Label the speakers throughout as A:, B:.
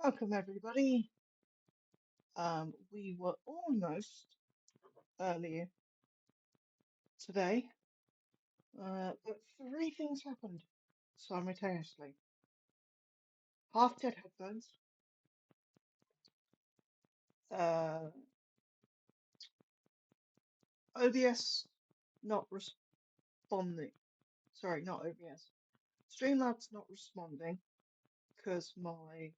A: Welcome everybody. We were almost earlier today, but three things happened simultaneously. Half dead headphones, uh, OBS not responding. Sorry, not OBS. Streamlabs not responding because my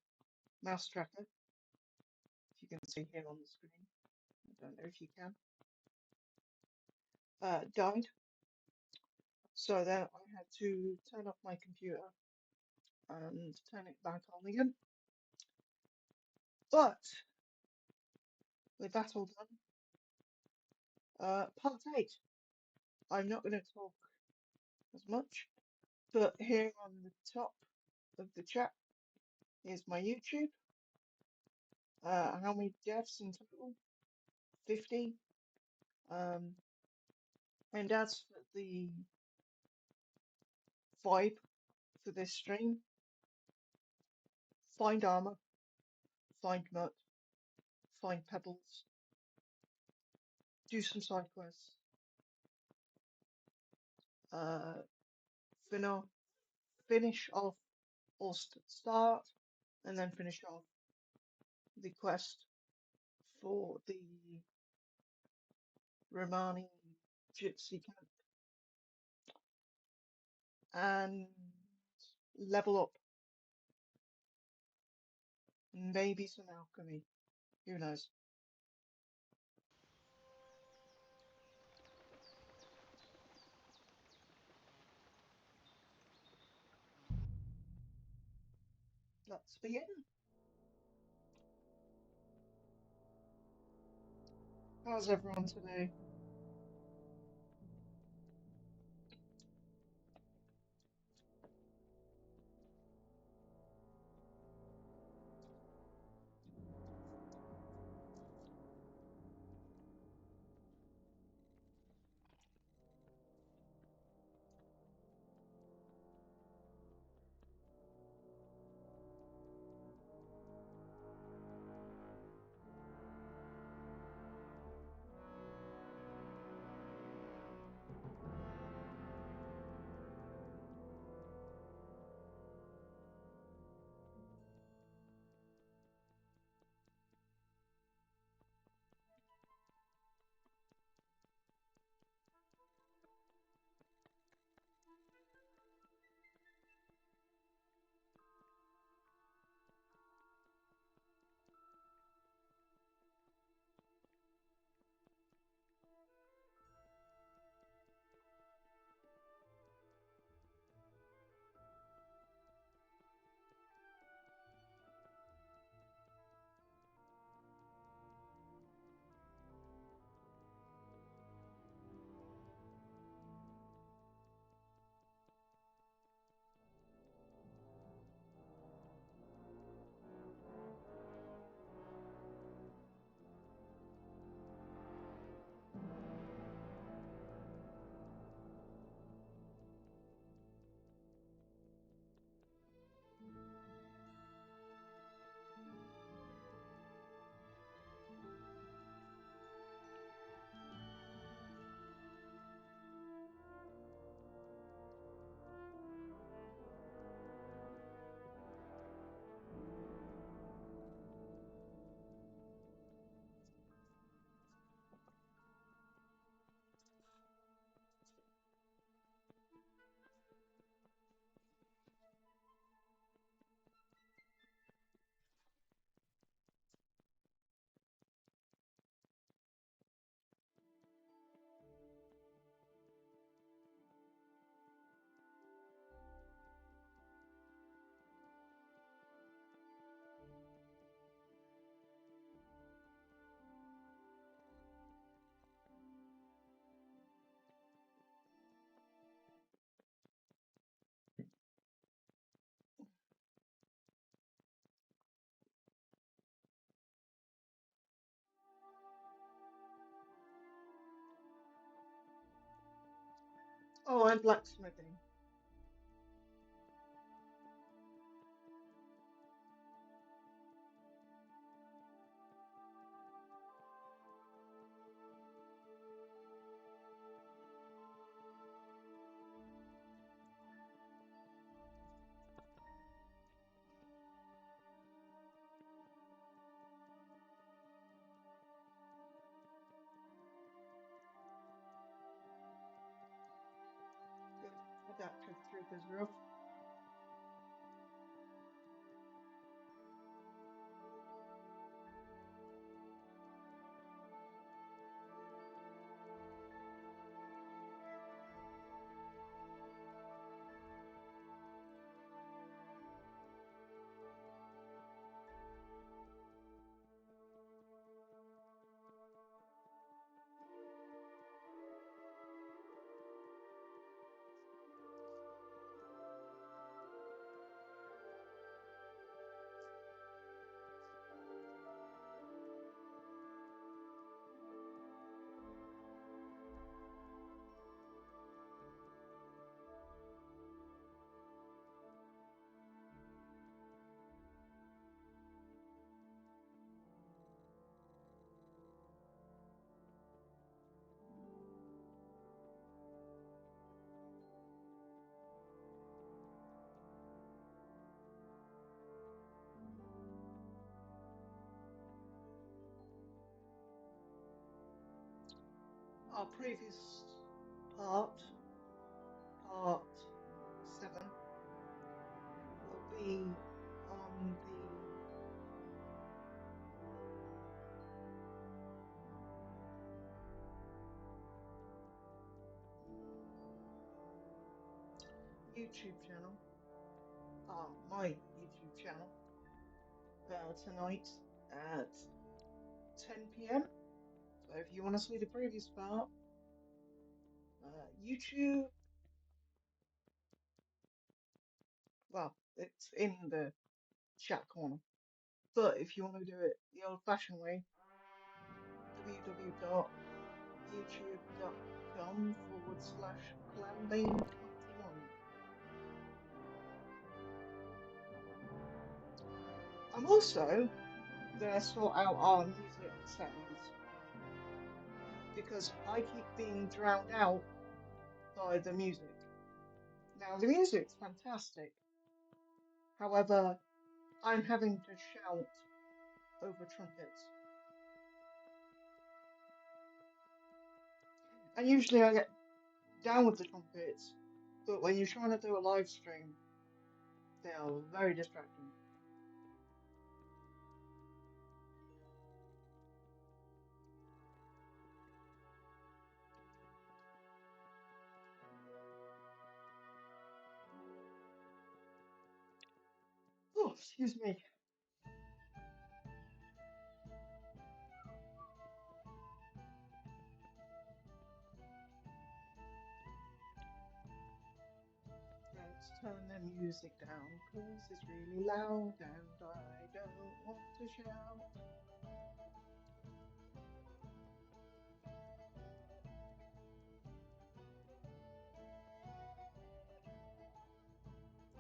A: mouse tracker, if you can see here on the screen, I don't know if you can, died. So then I had to turn off my computer and turn it back on again. But with that all done, part 8. I'm not going to talk as much, but here on the top of the chat is my YouTube. How many deaths in total? 50. And as for the vibe for this stream, find armor, find mutt, find pebbles, do some side quests, uh, finish off or start and then finish off the quest for the Romani Gypsy camp and level up. Maybe some alchemy. Who knows? Let's begin. How's everyone today? Oh, I'm blacksmithing. is rough. Our previous part 7, will be on the YouTube channel, my YouTube channel, tonight at 10 p.m. So if you want to see the previous part, YouTube, well, it's in the chat corner. But if you want to do it the old-fashioned way, www.youtube.com/clanbane21. I'm also going to sort out our music settings because I keep being drowned out by the music. Now, the music's fantastic. However, I'm having to shout over trumpets. And usually I get down with the trumpets, but when you're trying to do a live stream, they are very distracting. Oh, excuse me. Let's turn the music down, 'cause it's really loud and I don't want to shout.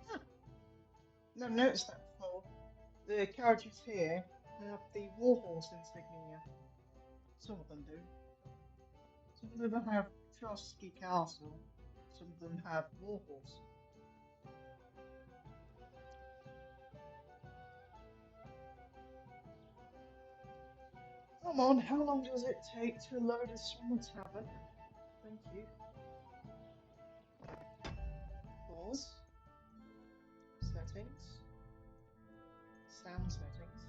A: Huh. Never noticed that before. The characters here have the Warhorse insignia. Some of them do. Some of them have Trotsky Castle. Some of them have Warhorse. Come on, how long does it take to load a Summer Tavern? Thank you. Pause. Settings. Sound settings.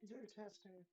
A: Do testing.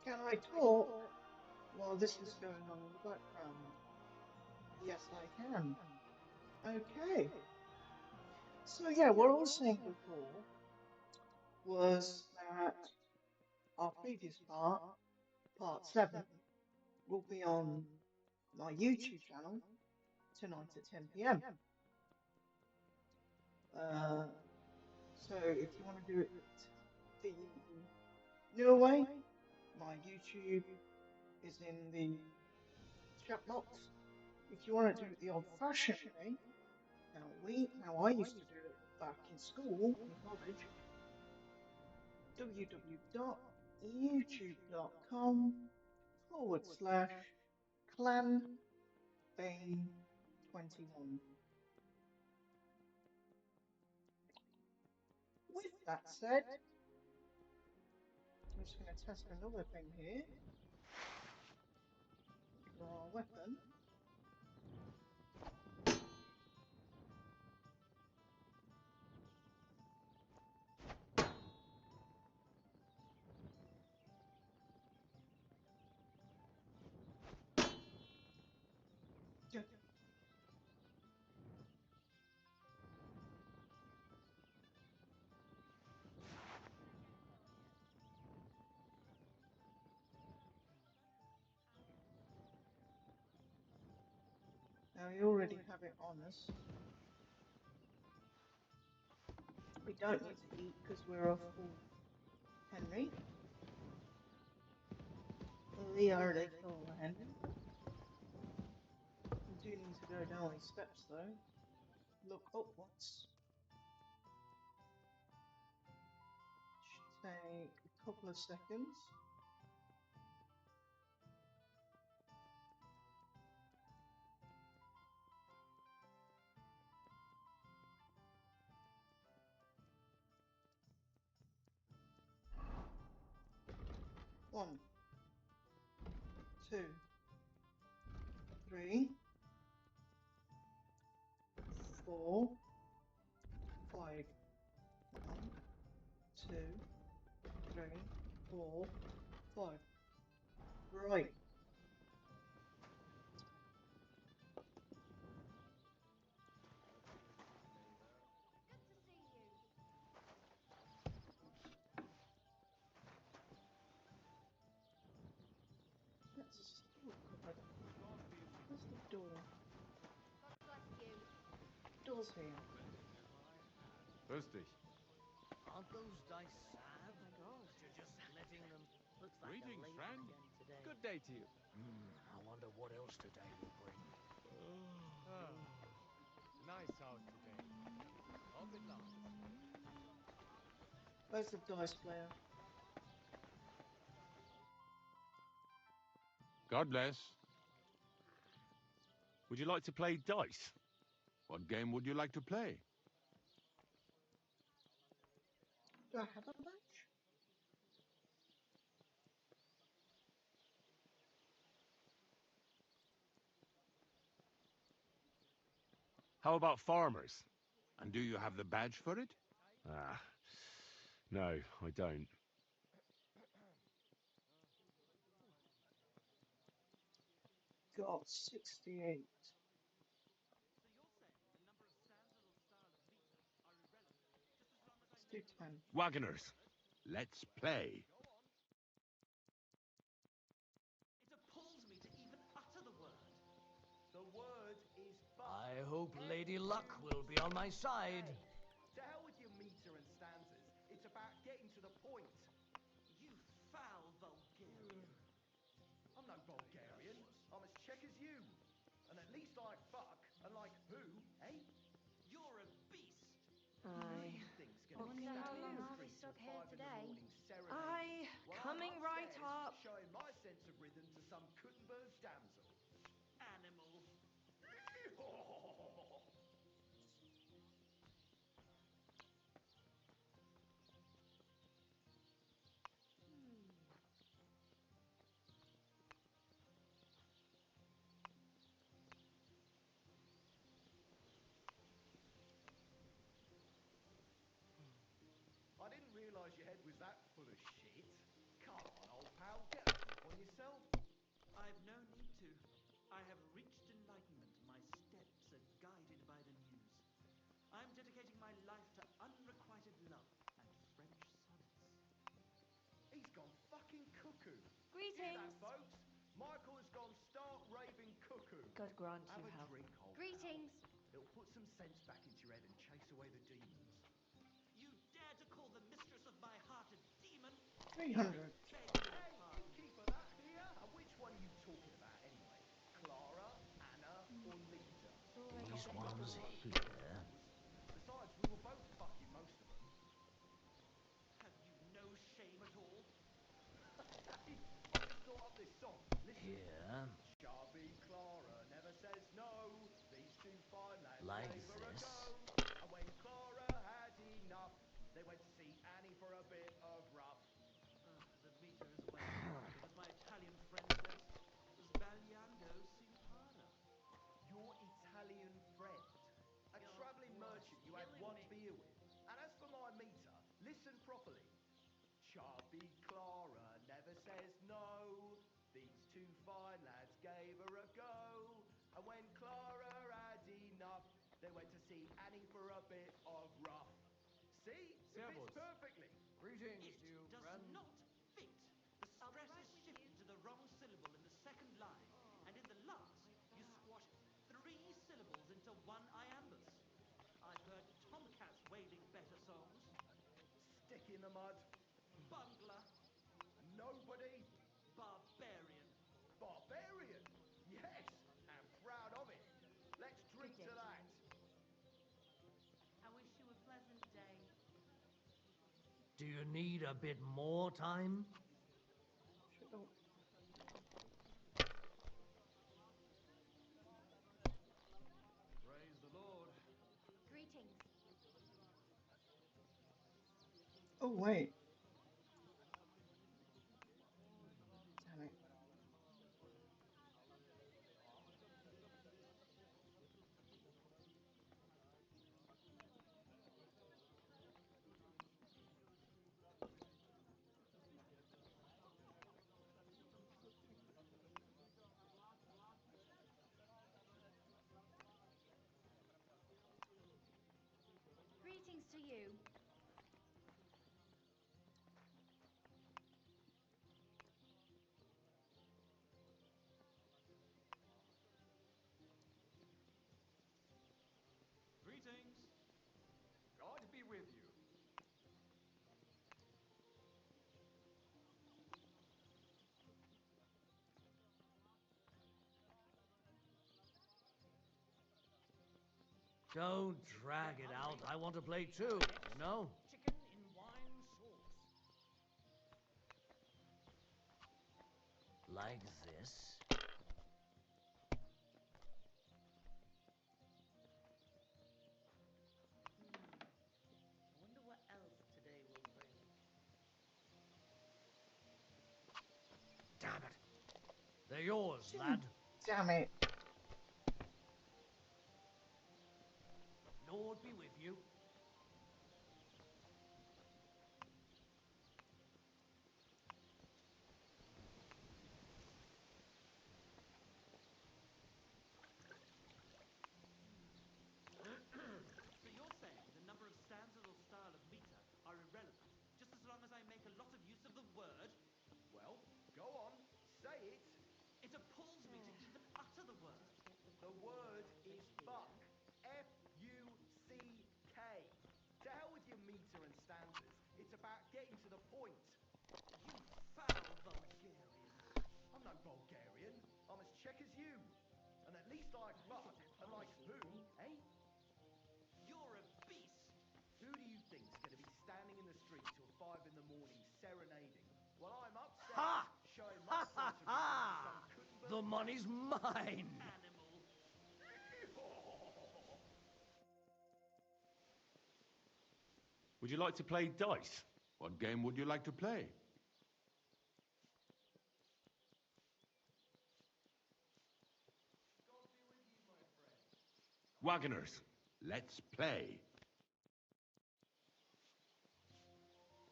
A: Can I talk while this is going on in the background? Yes, I can. Okay. So yeah, what I was saying before was that our previous part 7, will be on my YouTube channel tonight at 10 p.m. So if you want to do it the newer way, my YouTube is in the chat box. If you want to do it the old-fashioned way, how I used to do it back in school, in college, www.youtube.com/clanbane21. With that said, I'm just going to test another thing here for our weapon. Now we already have it on us. We don't need to eat because we're a full Henry. We are the full Henry. We do need to go down these steps though. Look upwards. Should take a couple of seconds. One, two, three, 4, 5. 1, 2, 3, 4, 5. Right. That's a store cupboard. Where's the door? Door's here.
B: Grüß dich.
C: Aren't those dice sad?
D: Oh my god.
C: You're just letting them.
D: Looks like
B: Greetings,
D: a late
B: friend.
D: one again today.
B: Good day to you.
C: I wonder what else today will bring.
B: Nice out today. Hope it lasts.
A: Where's the dice player?
B: God bless. Would you like to play dice? What game would you like to play?
A: Do I have a badge?
B: How about farmers? And do you have the badge for it? Ah, no, I don't.
A: Got 68. Let's do 10.
B: Wagoners, let's play.
E: It appalls me to even utter the word. The word is but.
C: I hope Lady Luck will be on my side.
E: Hey, to hell with your meter and stanzas. It's about getting to the point. You foul Bulgarian. I'm no Bulgarian. I'm as Czech as you. And at least I fuck. And like who, eh? You're a beast. Who do you think's gonna
D: Wonder
E: stand
D: how
E: on
D: long
E: the
D: I'll be
E: street till
D: stuck here
E: 5 in the
D: today.
E: morning serenading?
F: Aye,
E: Well,
F: coming
E: I'm
F: right
E: upstairs
F: up.
E: showing my sense of rhythm to some Kuttenberg damsel. Animal.
C: I'm dedicating my life to unrequited love and French sonnets.
E: He's gone fucking cuckoo. Hear that,
D: Greetings.
E: folks? Michael has gone stark raving cuckoo.
D: God grant
E: Have
D: you
E: a
D: health.
E: drink, old
D: Greetings.
E: pal. It'll put some sense back into your head and chase away the demons.
C: You dare to call the mistress of my heart a demon?
A: 300.
C: I beg your
E: Hey,
C: pardon.
E: innkeeper, that here? And which one are you talking about anyway? Clara, Anna, or Lita?
D: It's already
C: These
D: been
C: ones
D: bought.
C: here.
E: Besides, we were both fucking most of them.
C: Have you no shame at all?
E: Hey, I just thought up this song. Listen.
C: Here.
E: Chubby Clara never says no. These two fine lads
C: Like
E: gave her
C: this?
E: a go. And when Clara had enough, they went to see Annie for a bit of rough.
C: The meter is away. But as my Italian friend says, sbagliando si impara.
E: Your Italian friend, a
C: You're
E: travelling merchant you had
C: killing
E: one
C: me.
E: beer with. And as for my meter, listen properly. Chubby Clara never says no. These two fine lads gave her a go. And when Clara had enough, they went to see Annie for a bit of rough. See? It fits
F: Servus.
E: perfectly.
F: Greetings
C: It
F: to you,
C: does
F: friend.
C: not fit. The stress is shifted to the wrong syllable in the second line, and in the last, you squash 3 syllables into one iambus. I've heard tomcats wailing better songs.
E: Stick in the mud.
C: Bungler,
E: Nobody.
C: barbarian.
E: Barbarian. Yes, and proud of it. Let's drink
D: Good day
E: to
D: to
E: that.
D: I wish you a pleasant day.
C: Do you need a bit more time?
A: Oh,
F: Praise the Lord.
D: Greetings.
A: oh wait. Damn it.
D: Greetings to you.
F: Greetings. God be with you.
C: Don't drag it out. I want to play too, you know?
G: Chicken in wine sauce.
C: Like this.
G: I wonder what else today will bring.
C: Damn it. They're yours,
A: Gee,
C: lad.
A: damn it.
C: Lord be with you. So you're saying the number of stanzas or style of meter are irrelevant, just as long as I make a lot of use of the word?
E: Well, go on, say it.
C: It appalls me to even utter the word.
E: The word is fuck. F-U-C-K. To hell with your meter and stanzas. It's about getting to the point.
C: You foul Bulgarian.
E: I'm no Bulgarian. I'm as Czech as you. And at least I fuck. And like who, eh?
C: You're a beast.
E: Who do you think's going to be standing in the street till 5 in the morning serenading? While I'm upstairs
C: Ha!
E: showing
C: Ha
E: my
C: ha
E: contribution to some
C: ha!
E: couldn't
C: The money's mine. Animal.
B: Would you like to play dice? What game would you like to play?
E: God be with you, my friend.
B: Wagoners, let's play.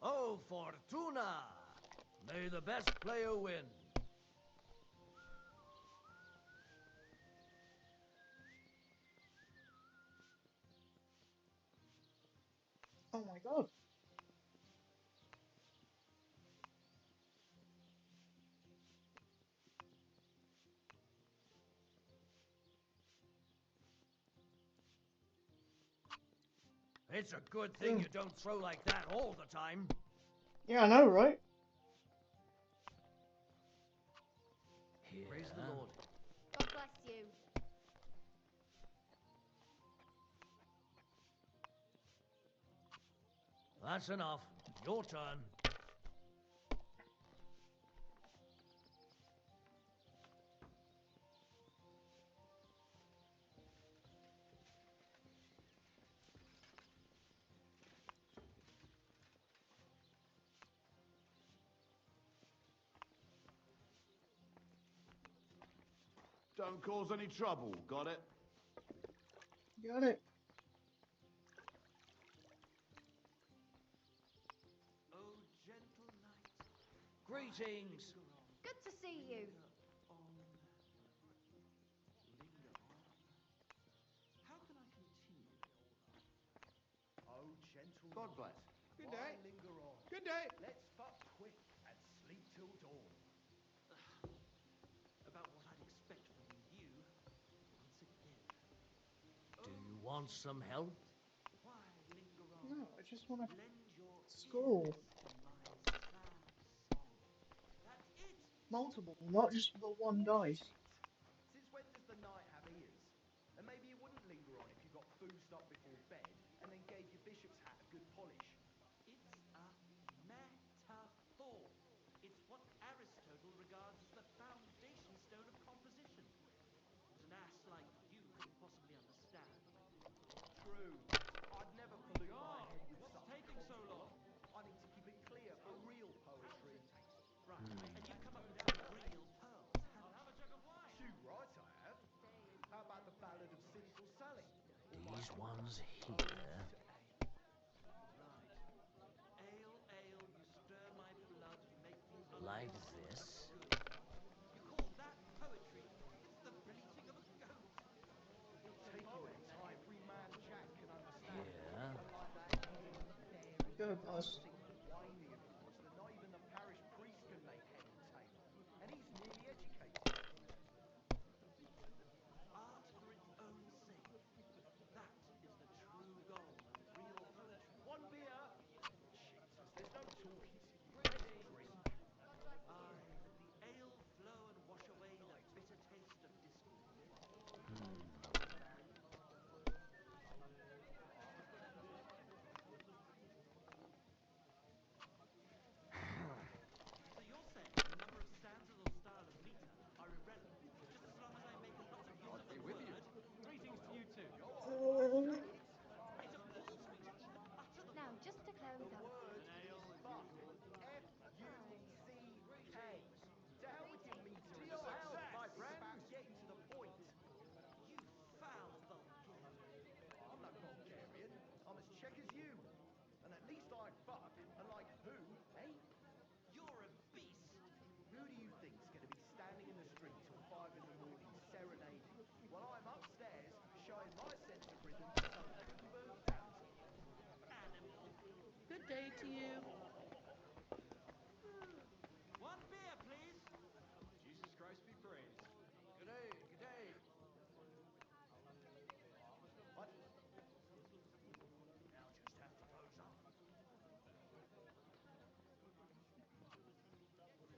C: Oh, Fortuna! May the best player win.
A: Oh my god.
E: It's a good thing you don't throw like that all the time.
A: Yeah, I know, right?
E: Here. Praise the Lord.
D: God bless you.
E: That's enough. Your turn.
H: Don't cause any trouble, got it?
A: Got it.
C: Oh, gentle knight.
E: Greetings.
D: Good to see you.
C: Linger on. How can I continue?
E: Oh, gentle
H: God
E: Lord,
H: bless.
F: Good
E: why
F: day.
E: linger on?
F: Good day.
E: Let's fuck quick and sleep till dawn.
C: About what I'd expect from you once again.
E: Do you want some help?
C: Why linger on?
A: No, I just want to
C: Lend your
A: school.
C: ears to my sad song. That's it!
A: Multiple, not just the one dice.
E: Since when does the night have ears? And maybe you wouldn't linger on if you got boozed up before bed and then gave your bishop's hat a good polish.
C: It's a metaphor. It's what Aristotle regards as the foundation stone of composition. That an ass like you couldn't possibly understand.
E: True. I'd never pollute my head with
C: What's
E: such
C: taking so
E: content.
C: long?
E: I need to keep it clear for real poetry.
C: Right, and you've come up with some real pearls, have a jug of wine.
E: Too right I have. How about the Ballad of Cynical Sally? Or
I: These
E: my
I: ones
E: Ode
I: here.
E: to Ale.
C: Right. Ale, ale, you stir my blood, you make me
I: Like
C: uncontrollably
I: this?
C: good. You call that poetry? It's the bleating of a goat.
E: Taking a tie-free man Jack can understand.
I: Here.
E: Unlike that airy,
A: Go,
E: fairy,
A: boss.
E: singing, whiny of yours that not even the parish priest can make head and tail. And he's nearly educated.
C: Art for its own sake. That is the true goal of real poetry.
E: One beer? Jesus, there's no talking to you. Let's drink.
C: Aye, let the ale flow and wash away the bitter taste of discord. So you're saying the number of stanzas or style of meter are irrelevant, just as long as I make a lot of use
F: God
C: of
F: be
C: the
F: with you.
C: word?
F: Greetings to you too.
E: Go on,
A: Uh,
E: say it.
C: It appalls me to even utter the
D: Now,
C: word.
D: just to clear
E: The
D: us up.
E: word
F: An
E: is
F: ale as
E: fuck.
F: usual.
E: F-U-C-K. To hell with your meter
H: To
E: and
H: your
E: stance.
H: health, my
E: It's
H: friend.
E: about getting to the point.
C: You foul vulgarian.
E: I'm no Bulgarian. I'm as Czech as you. And at least I fuck. And like who, eh?
C: You're a beast.
E: Who do you think's going to be standing in the street till 5 in the morning serenading while I'm upstairs showing my sense of rhythm to some Gutenberg damsel?
C: Animal.
G: Good day to you.
C: One beer, please.
F: Jesus Christ be praised.
H: Good day, good day.
E: What? Now just have to pose up.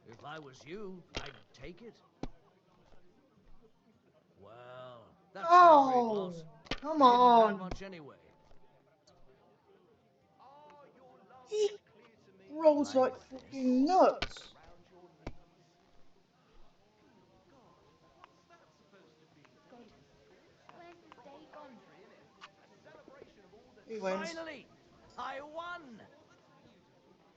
I: If I was you, I'd take it. Well, that's no great
A: oh,
I: loss.
A: come
I: You didn't have
A: on.
I: much anyway.
E: Ah, your love
A: He
E: is clear to me.
A: rolls
I: Like
A: like
I: this?
A: fucking nuts.
E: Around your knees.
C: Good God, what's that supposed to be?
D: God, where's this
E: Proper
D: day gone?
E: poetry, innit? A celebration of all that's
A: He wins.
I: Finally! I won!
C: All that's beautiful.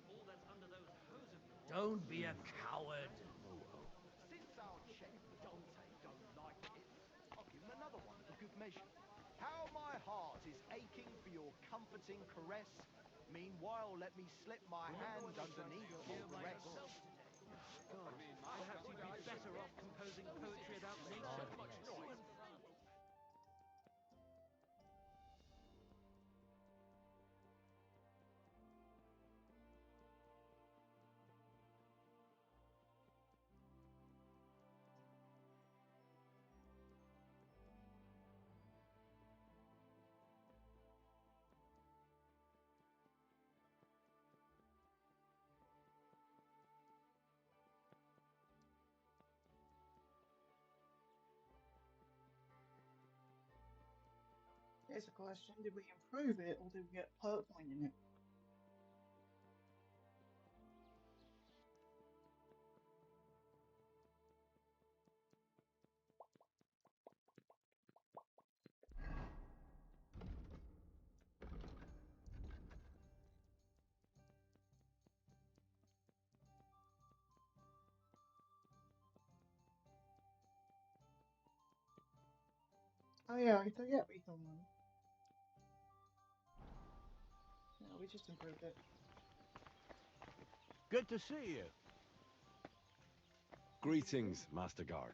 C: All that's under those hose of yours.
I: Don't be a coward.
H: Oh well.
E: Since our Czech Dante don't like it, I'll give him another one for good measure. How my heart is aching for your comforting caress. Meanwhile, let me slip my hand underneath for
C: Here by
E: rest.
C: yourself today. God,
F: I mean, my
C: perhaps
F: God,
C: you'd be
F: I should
C: better off
F: get
C: composing poetry about nature.
I: God bless.
C: To and fro.
A: Here's a question: did we improve it, or did we get perk point in it? Oh yeah, I forget we've done one. No, we just improved it.
B: Good to see you. Greetings, Master Guard.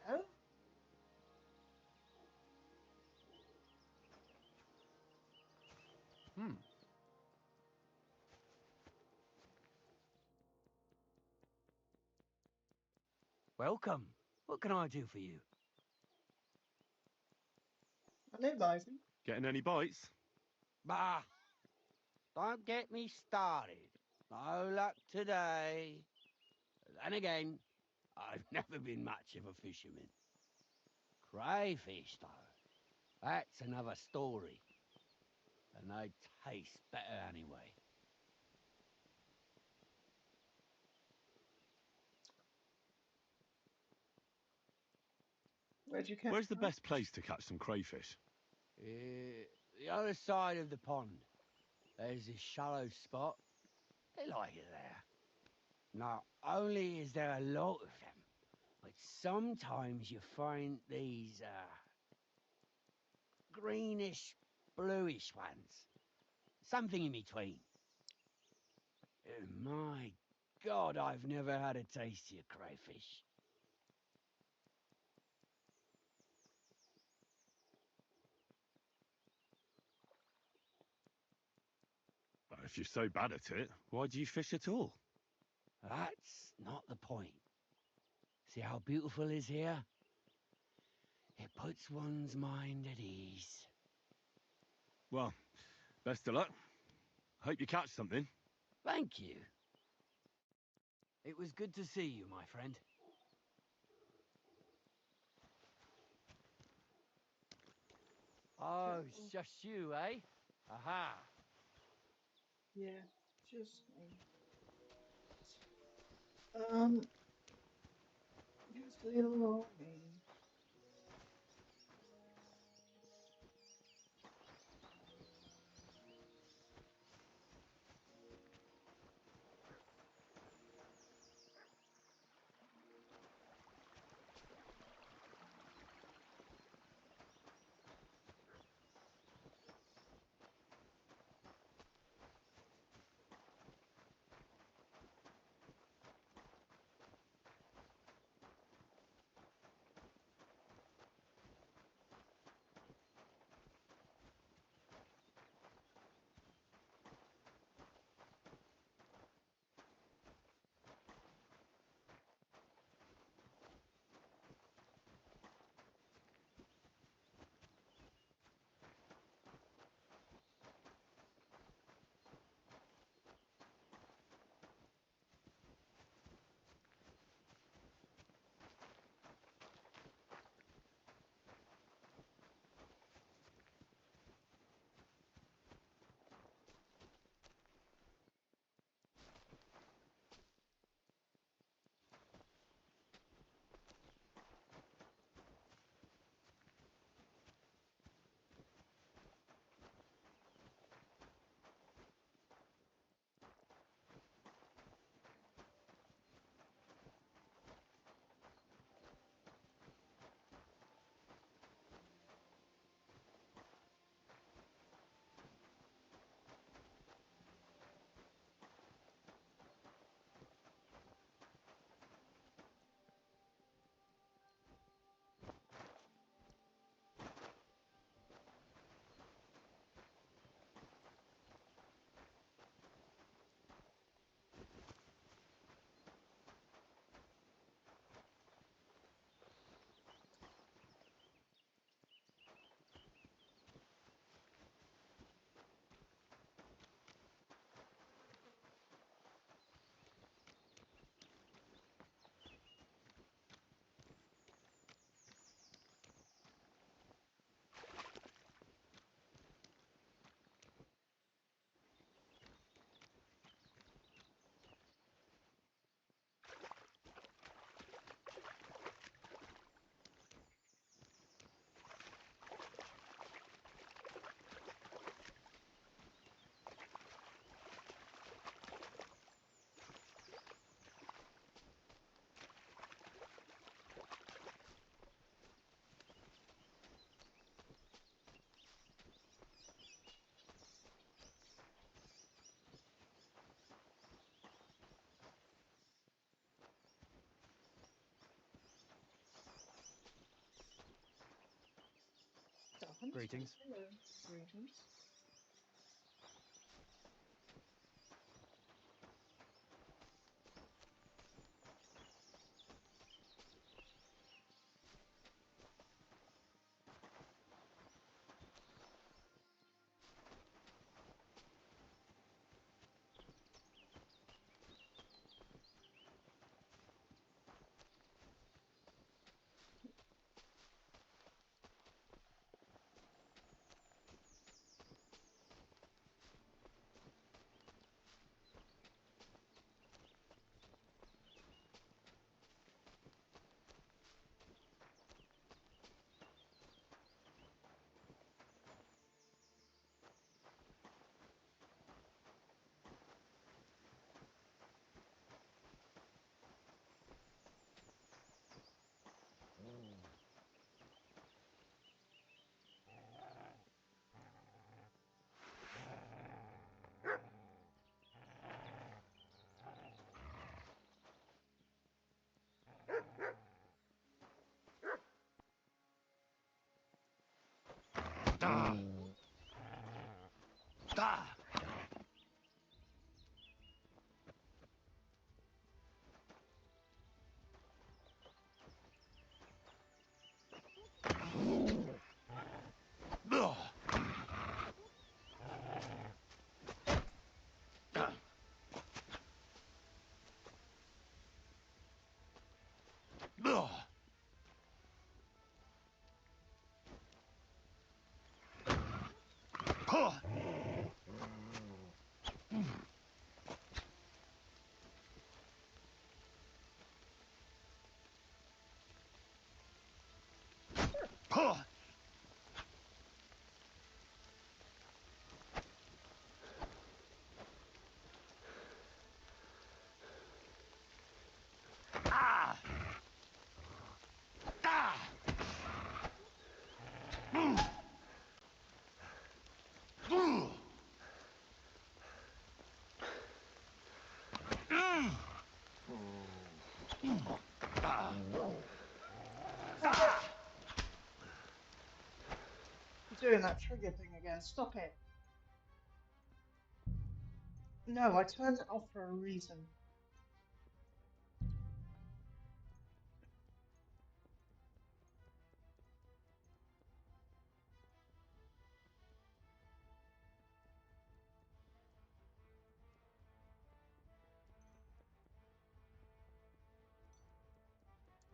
A: Hello.
F: Hmm.
I: Welcome. What can I do for you?
A: Hello, Bison.
B: Getting any bites?
J: Bah! Don't get me started. No luck today. Then again, I've never been much of a fisherman. Crayfish, though, that's another story. And they taste better anyway.
A: Where'd you catch
B: Where's the
A: them?
B: best place to catch some crayfish?
J: The other side of the pond. There's this shallow spot. They like it there. Not only is there a lot of them, but sometimes you find these, greenish, bluish ones. Something in between. My God, I've never had a tastier crayfish.
B: If you're so bad at it, why do you fish at all?
J: That's not the point. See how beautiful it is here? It puts one's mind at ease.
B: Well, best of luck. Hope you catch something.
J: Thank you. It was good to see you, my friend. Oh,
A: Careful.
J: it's just you, eh? Aha.
A: Yeah, just me. Just little old me.
K: Greetings.
A: Hello. Greetings. You're doing that trigger thing again. Stop it. No, I turned it off for a reason.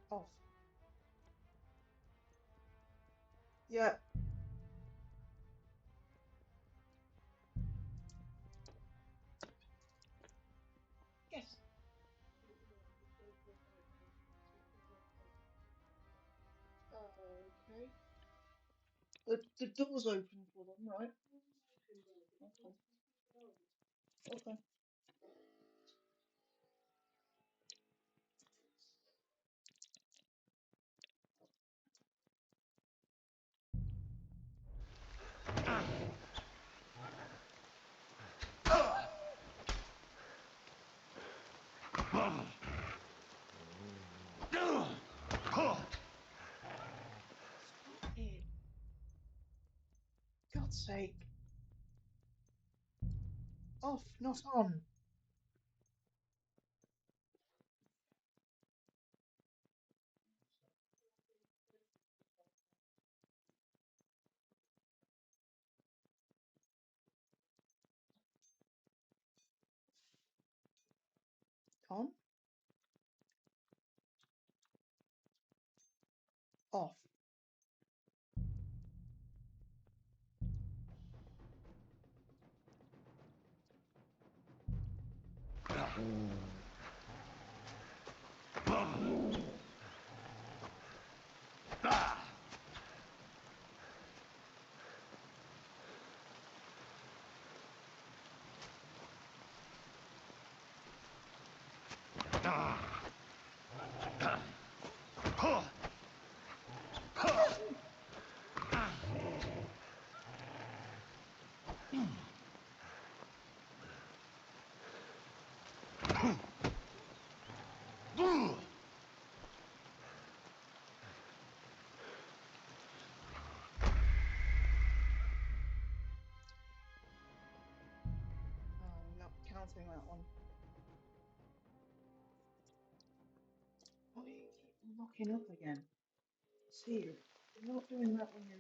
A: Off. Yeah. Yes. Okay. The door's open for them, right? Okay. Okay. Stop it. God's sake. Off, not on. On. Off. formatting that one. Why do you keep locking up again? See, you're not doing that when you're...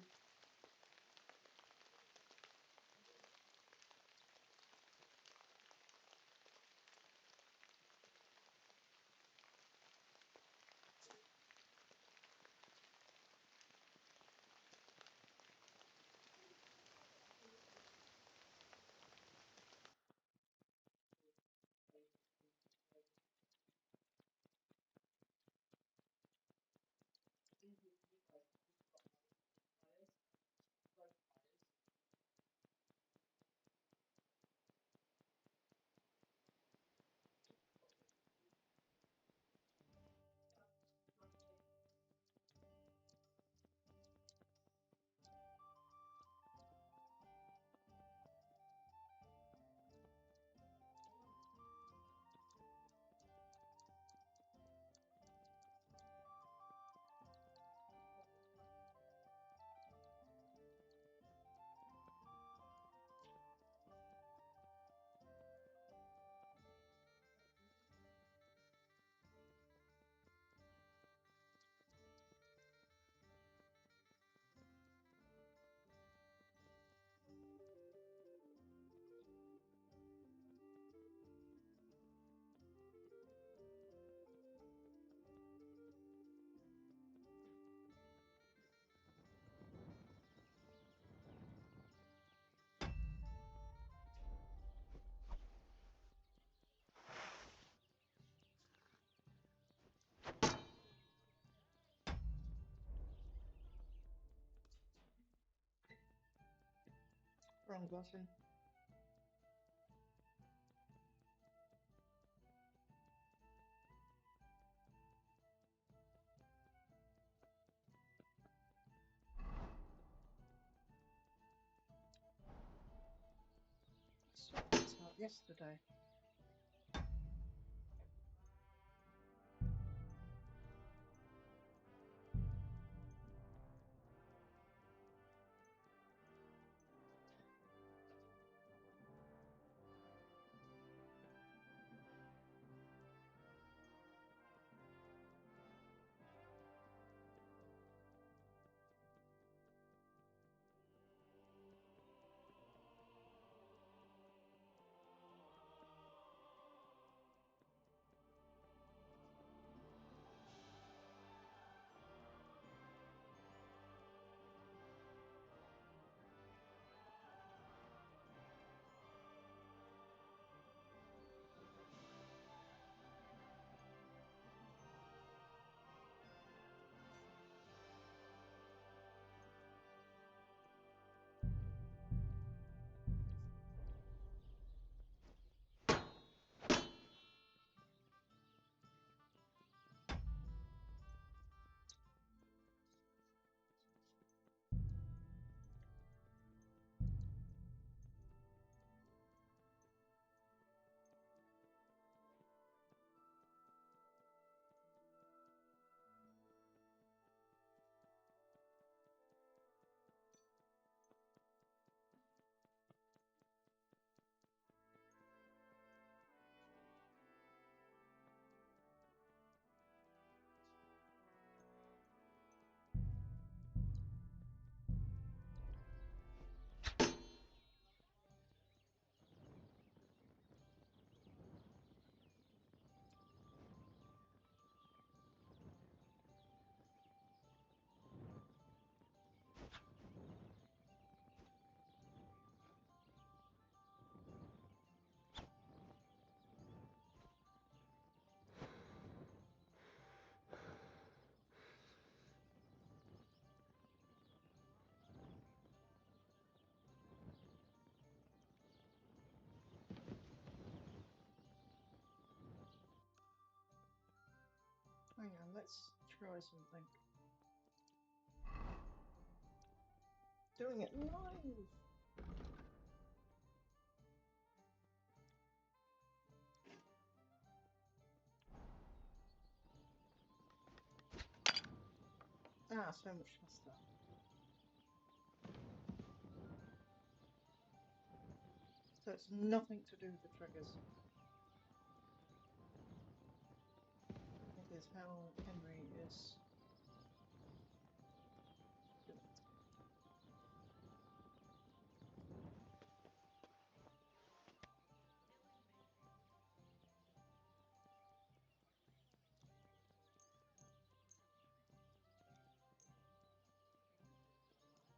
A: Wrong button. I sorted this out yesterday. Hang on, let's try something. Doing it live! Ah, so much faster. So it's nothing to do with the triggers. is how Henry is doing.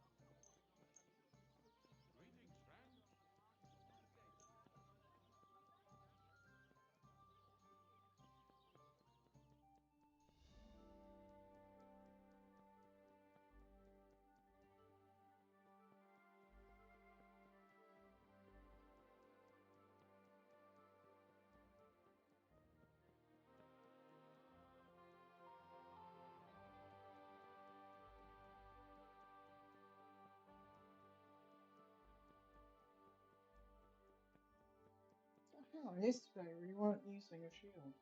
B: Greetings, friend.
A: Oh, hang on, yesterday we weren't using a shield.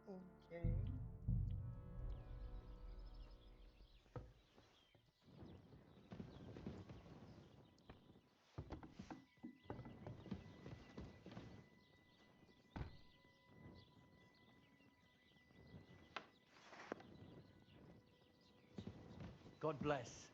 A: Okay.
I: God bless.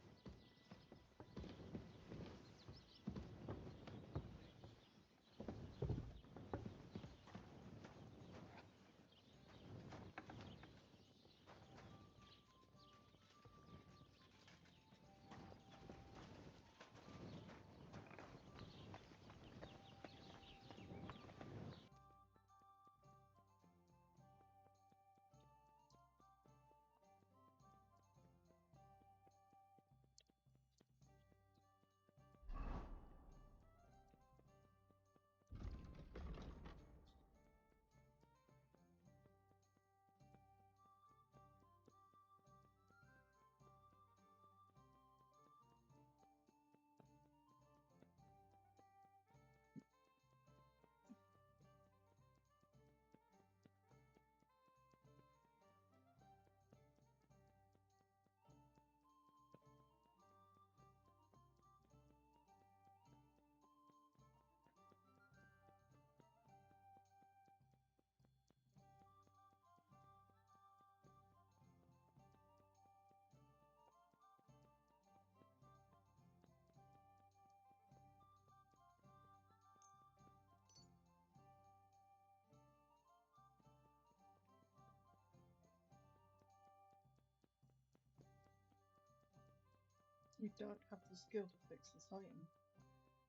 I: You don't have the skill to fix this item.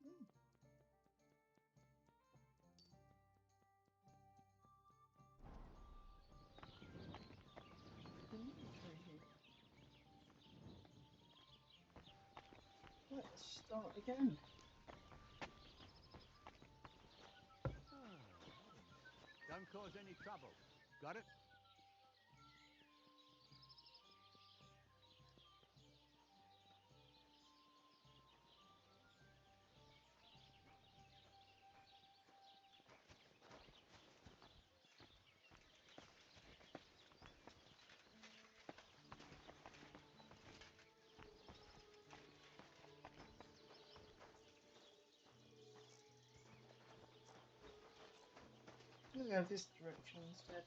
I: Hmm. Inventory. Let's start again.
J: Don't cause any trouble. Got it?
A: We'll go this direction instead.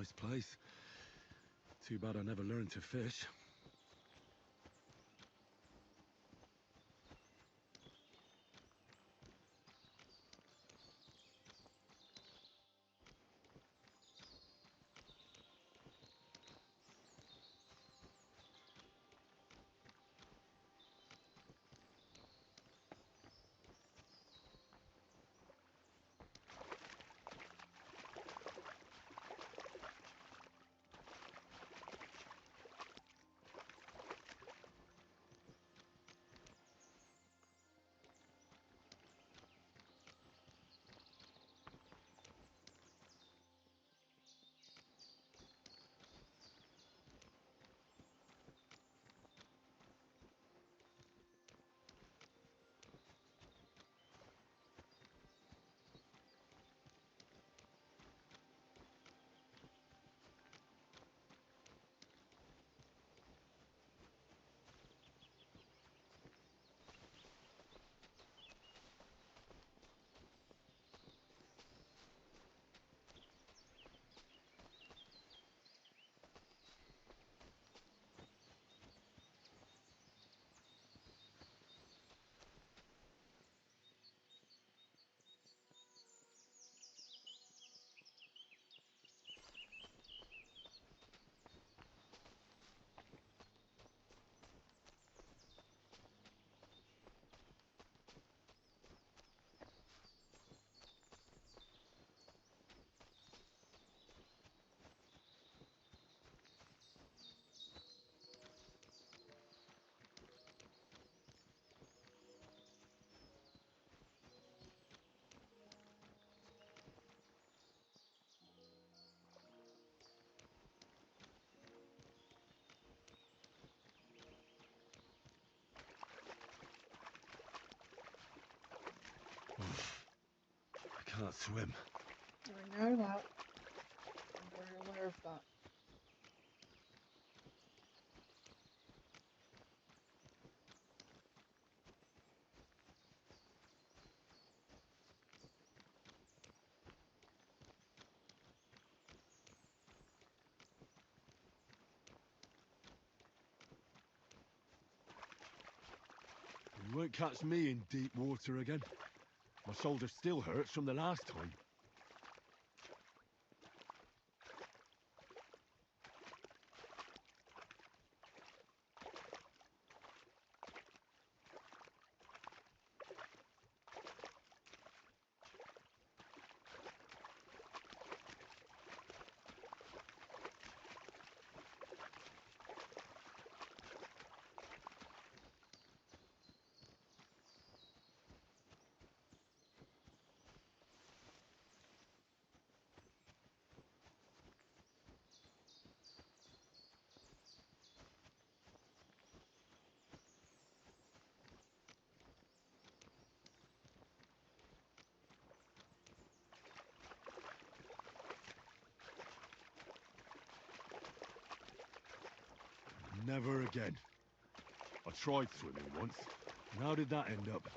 B: Nice place. Too bad I never learned to fish. I can't swim.
A: I know that. I'm very aware of that.
B: You won't catch me in deep water again. My shoulder still hurts from the last time. Never again. I tried swimming once, and how did that end up?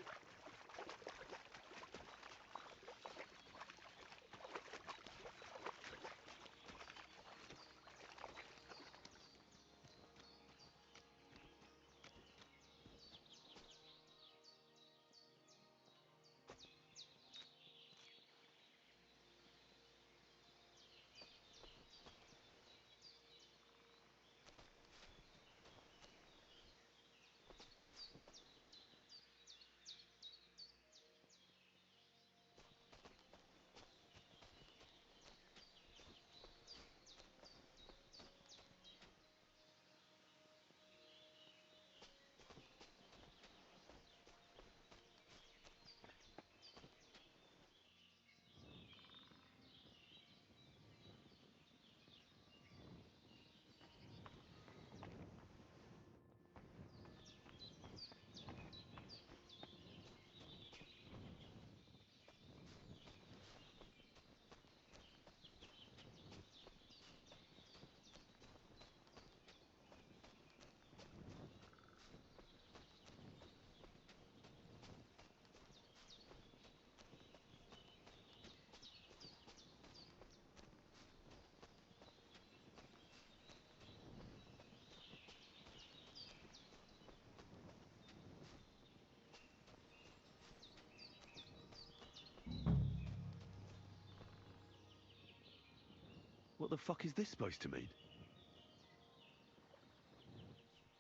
B: the fuck is this supposed to mean?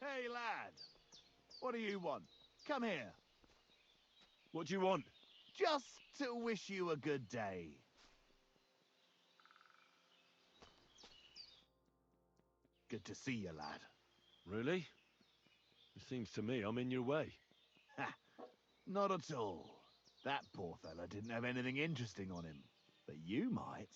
H: Hey, lad. What do you want? Come here.
B: What do you want?
H: Just to wish you a good day. Good to see you, lad.
B: Really? It seems to me I'm in your way.
H: Ha! Not at all. That poor fella didn't have anything interesting on him. But you might.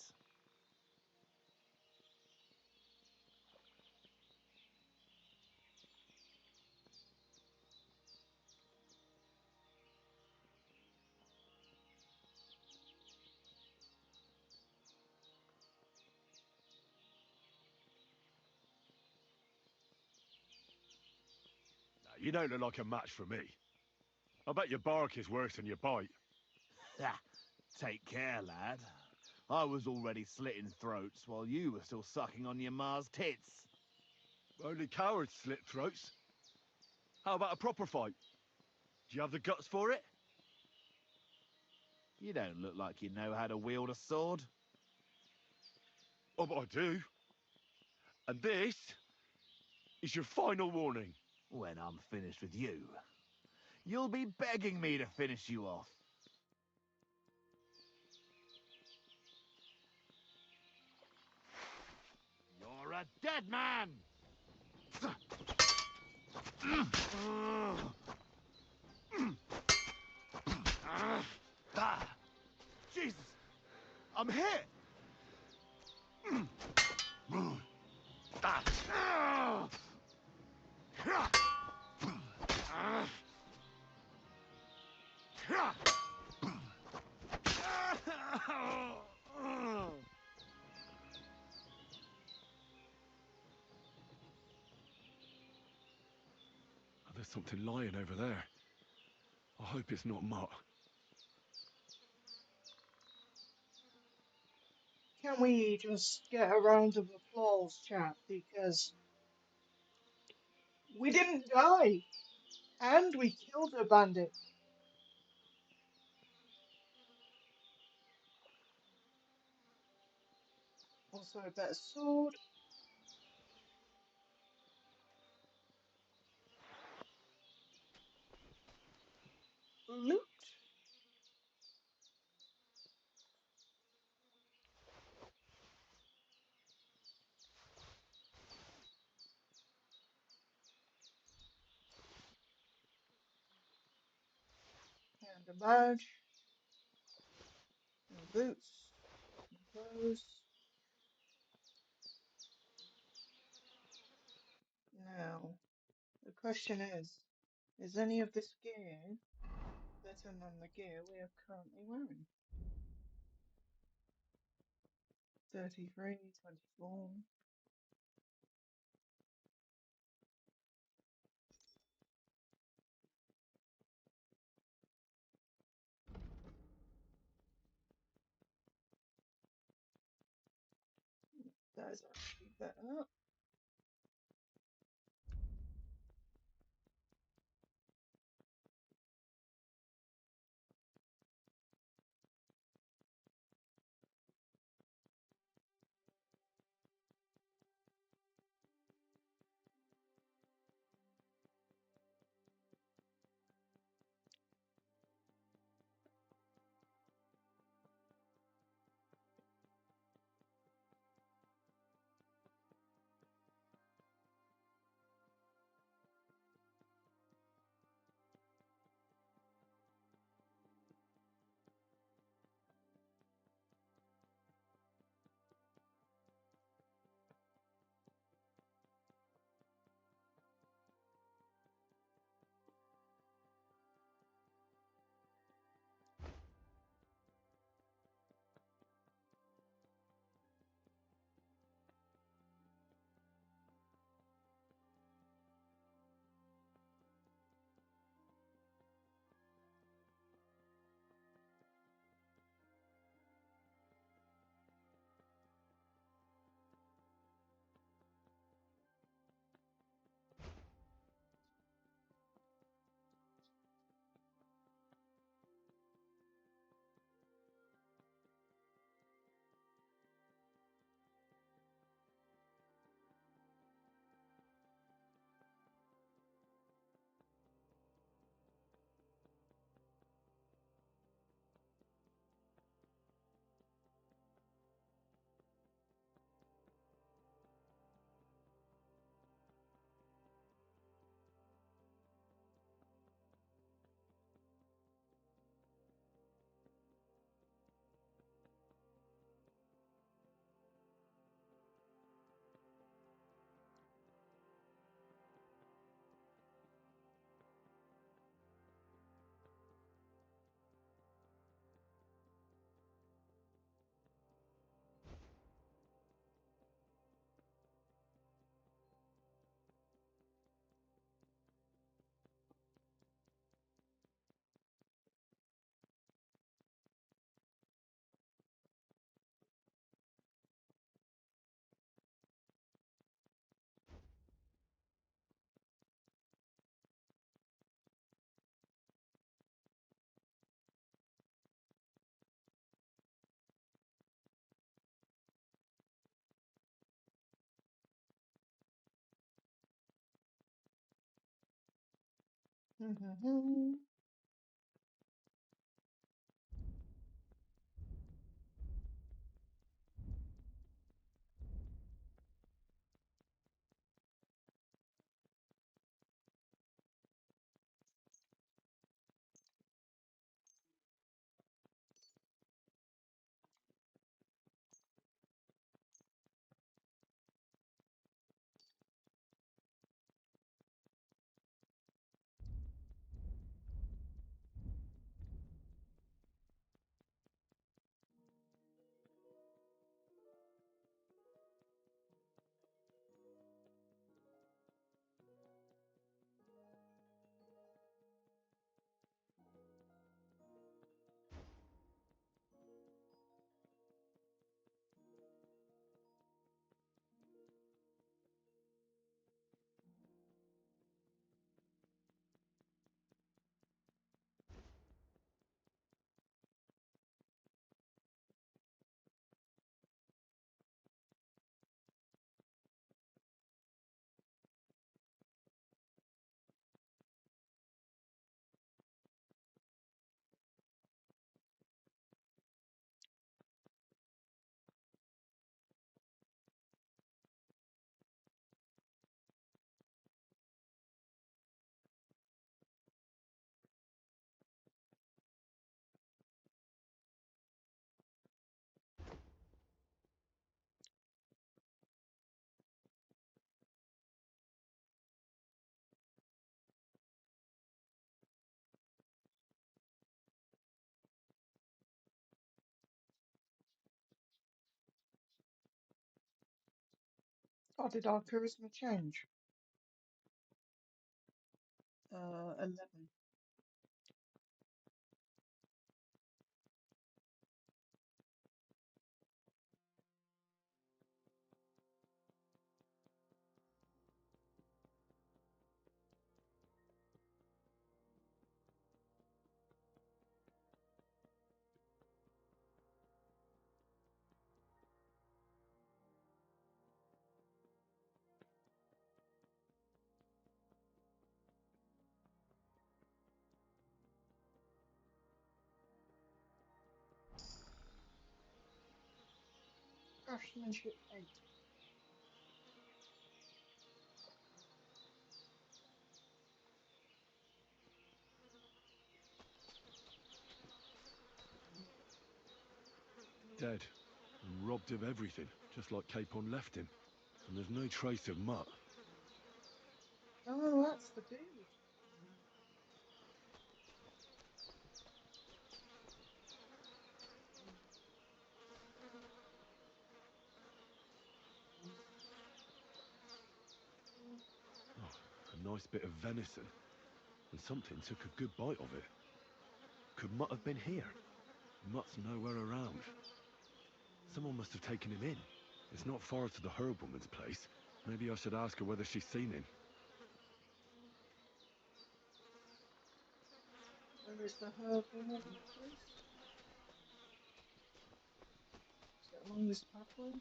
B: You don't look like a match for me. I bet your bark is worse than your bite.
H: Ha! Take care, lad. I was already slitting throats while you were still sucking on your ma's tits.
B: Only cowards slit throats. How about a proper fight? Do you have the guts for it?
H: You don't look like you know how to wield a sword.
B: Oh, but I do. And this is your final warning.
H: When I'm finished with you, you'll be begging me to finish you off. You're a dead man! Ah, Jesus! I'm hit!
B: Oh, there's something lying over there. I hope it's not Mutt.
A: Can we just get a round of applause, chat? Because we didn't die, and we killed a bandit. Also a better sword. Loot. And a badge. And boots. And clothes. Now, the question is any of this gear better than the gear we are currently wearing? 33, 24. That is actually better. Oh, did our charisma change? 11. Craftsmanship 8.
B: Dead. And robbed of everything, just like Capon left him. And there's no trace of Mutt.
A: Oh, that's the dude.
B: A nice bit of venison. And something took a good bite of it. Could Mutt have been here? Mutt's nowhere around. Someone must have taken him in. It's not far to the herb woman's place. Maybe I should ask her whether she's seen him.
A: Where is the herb woman, please? Is it along this pathway?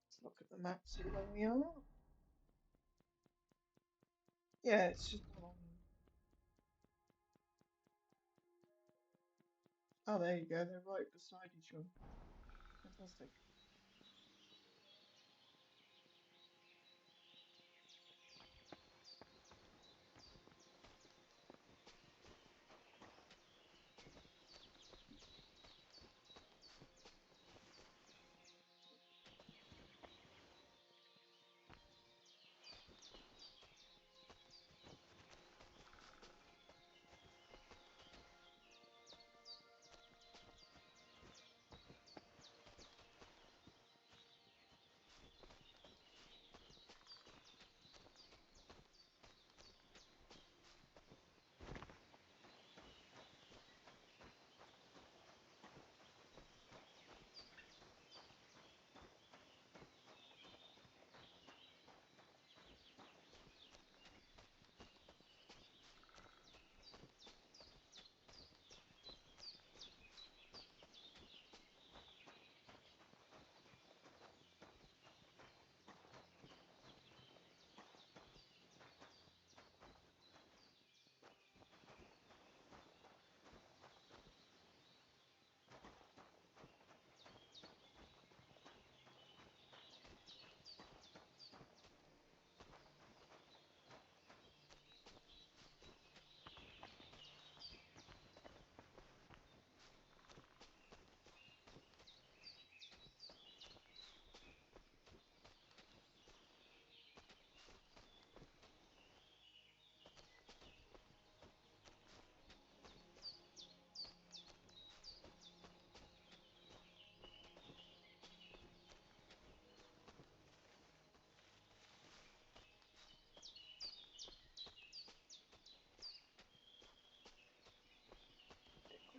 A: Let's look at the map, see where we are. Yeah, it's just along. Oh, there you go. They're right beside each other. Fantastic.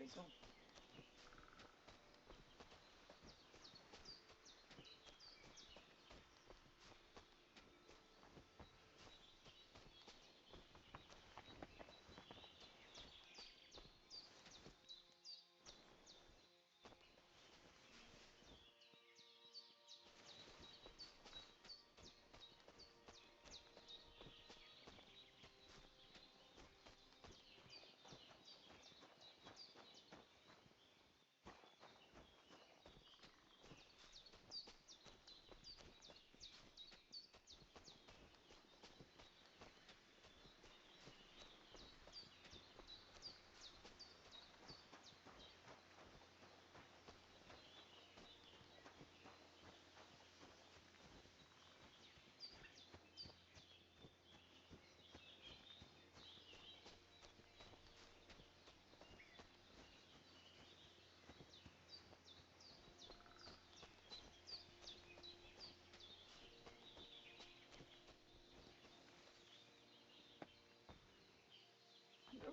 A: It's on. No. No.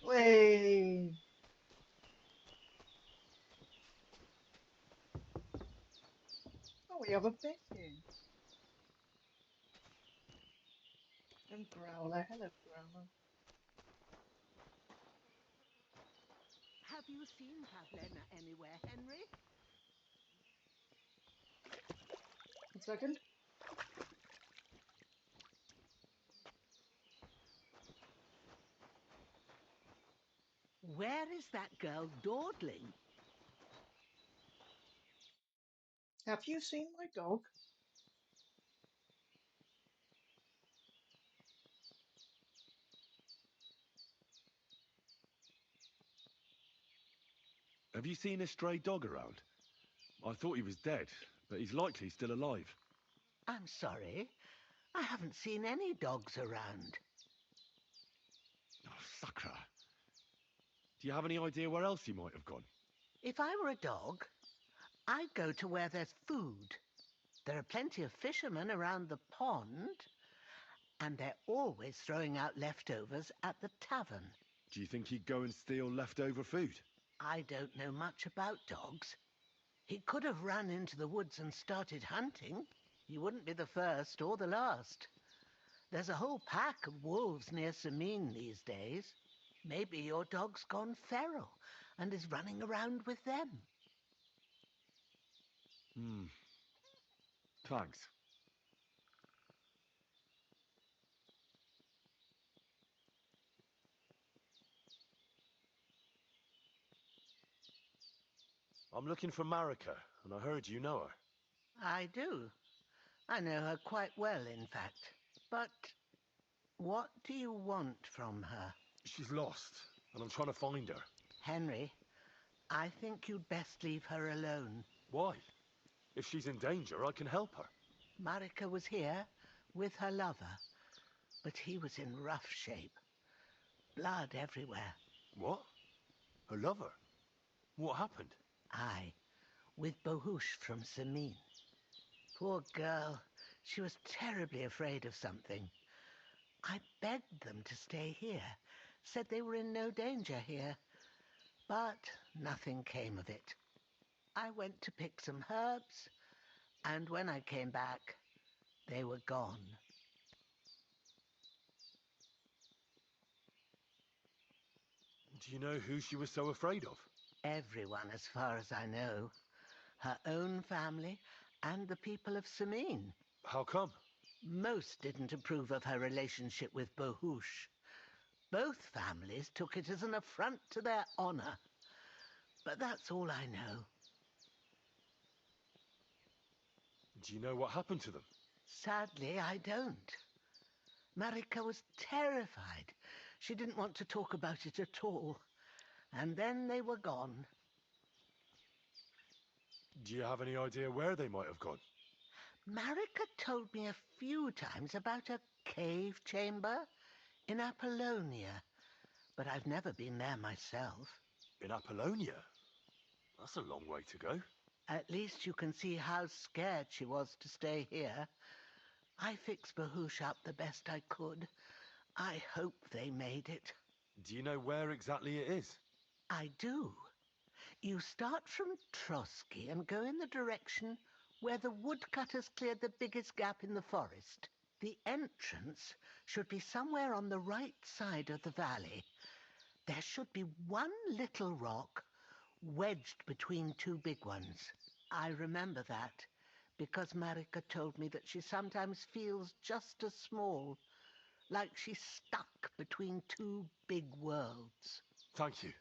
A: Way. Oh, we have a bed here. And Growler. Hello, Growler.
K: Have you seen Kathleen anywhere, Henry?
A: 1 second.
K: Where is that girl dawdling?
A: Have you seen my dog?
B: Have you seen a stray dog around? I thought he was dead, but he's likely still alive.
K: I'm sorry. I haven't seen any dogs around.
B: Oh, sucker. Do you have any idea where else he might have gone?
K: If I were a dog, I'd go to where there's food. There are plenty of fishermen around the pond, and they're always throwing out leftovers at the tavern.
B: Do you think he'd go and steal leftover food?
K: I don't know much about dogs. He could have run into the woods and started hunting. He wouldn't be the first or the last. There's a whole pack of wolves near Sameen these days. Maybe your dog's gone feral and is running around with them.
B: Thanks. I'm looking for Marika, and I heard you know her.
K: I do. I know her quite well, in fact. But what do you want from her?
B: She's lost, and I'm trying to find her.
K: Henry, I think you'd best leave her alone.
B: Why? If she's in danger, I can help her.
K: Marika was here with her lover, but he was in rough shape. Blood everywhere.
B: What? Her lover? What happened?
K: Aye, with Bohush from Sameen. Poor girl. She was terribly afraid of something. I begged them to stay here, said they were in no danger here, but nothing came of it. I went to pick some herbs, and when I came back, they were gone.
B: Do you know who she was so afraid of?
K: Everyone, as far as I know. Her own family and the people of Sameen.
B: How come?
K: Most didn't approve of her relationship with Bohush. Both families took it as an affront to their honor. But that's all I know.
B: Do you know what happened to them?
K: Sadly, I don't. Marika was terrified. She didn't want to talk about it at all. And then they were gone.
B: Do you have any idea where they might have gone?
K: Marika told me a few times about a cave chamber in Apollonia, but I've never been there myself.
B: In Apollonia? That's a long way to go.
K: At least you can see how scared she was to stay here. I fixed Bahush up the best I could. I hope they made it.
B: Do you know where exactly it is?
K: I do. You start from Trotsky and go in the direction where the woodcutters cleared the biggest gap in the forest. The entrance should be somewhere on the right side of the valley. There should be one little rock wedged between two big ones. I remember that because Marika told me that she sometimes feels just as small, like she's stuck between two big worlds.
B: Thank you.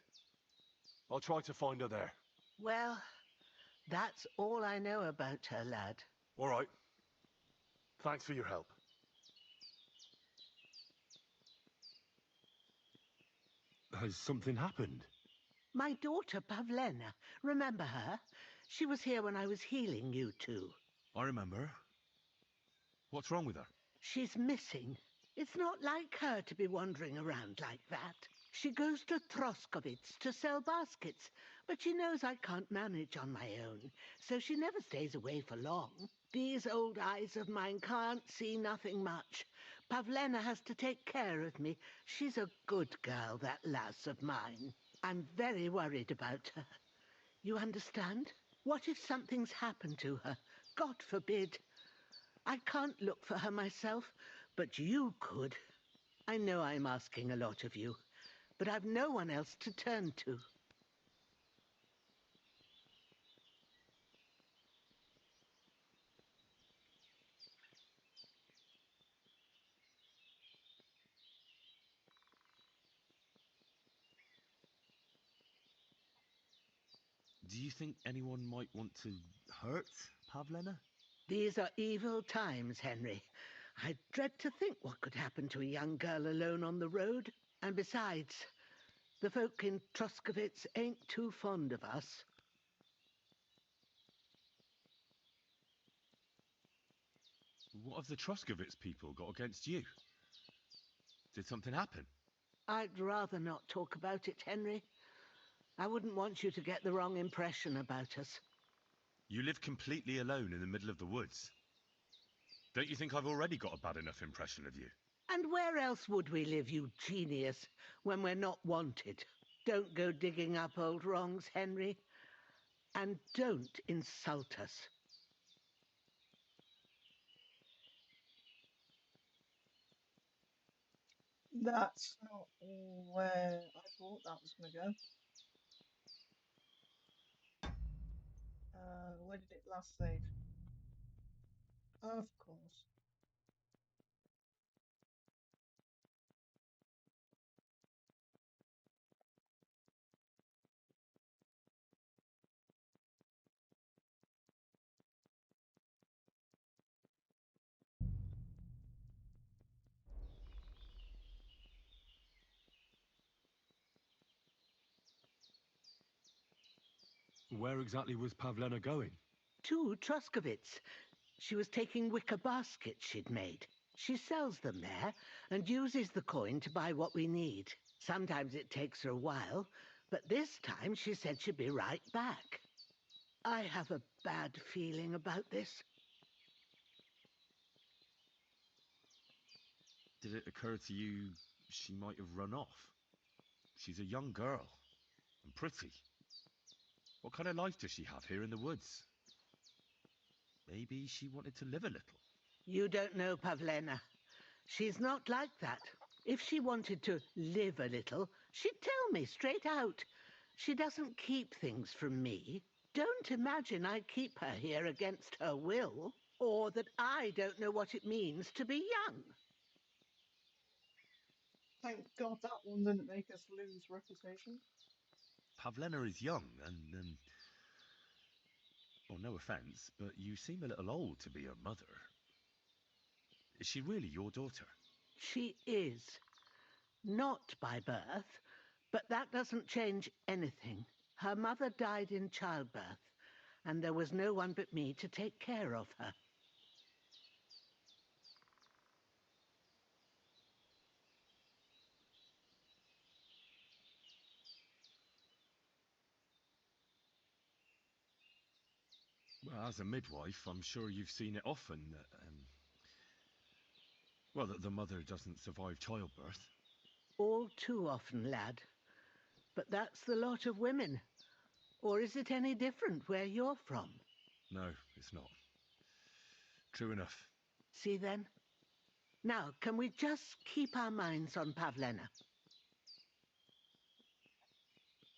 B: I'll try to find her there.
K: Well, that's all I know about her, lad.
B: All right. Thanks for your help. Has something happened?
K: My daughter, Pavlena. Remember her? She was here when I was healing you two.
B: I remember. What's wrong with her?
K: She's missing. It's not like her to be wandering around like that. She goes to Troskovitz to sell baskets, but she knows I can't manage on my own, so she never stays away for long. These old eyes of mine can't see nothing much. Pavlena has to take care of me. She's a good girl, that lass of mine. I'm very worried about her. You understand? What if something's happened to her? God forbid. I can't look for her myself, but you could. I know I'm asking a lot of you, but I've no one else to turn to.
B: Do you think anyone might want to hurt Pavlena?
K: These are evil times, Henry. I dread to think what could happen to a young girl alone on the road. And besides, the folk in Troskovitz ain't too fond of us.
B: What have the Troskovitz people got against you? Did something happen?
K: I'd rather not talk about it, Henry. I wouldn't want you to get the wrong impression about us.
B: You live completely alone in the middle of the woods. Don't you think I've already got a bad enough impression of you?
K: And where else would we live, you genius, when we're not wanted? Don't go digging up old wrongs, Henry. And don't insult us.
A: That's not where I thought that was going to go. Where did it last save? Of course.
B: Where exactly was Pavlena going?
K: To Troskovitz. She was taking wicker baskets she'd made. She sells them there and uses the coin to buy what we need. Sometimes it takes her a while, but this time she said she'd be right back. I have a bad feeling about this.
B: Did it occur to you she might have run off? She's a young girl and pretty. What kind of life does she have here in the woods? Maybe she wanted to live a little.
K: You don't know Pavlena. She's not like that. If she wanted to live a little, she'd tell me straight out. She doesn't keep things from me. Don't imagine I keep her here against her will, or that I don't know what it means to be young.
A: Thank God that one didn't make us lose reputation.
B: Pavlena is young and well, no offence, but you seem a little old to be her mother. Is she really your daughter?
K: She is. Not by birth, but that doesn't change anything. Her mother died in childbirth, and there was no one but me to take care of her.
B: Well, as a midwife, I'm sure you've seen it often that, well, that the mother doesn't survive childbirth.
K: All too often, lad. But that's the lot of women. Or is it any different where you're from?
B: No, it's not. True enough.
K: See then? Now, can we just keep our minds on Pavlena?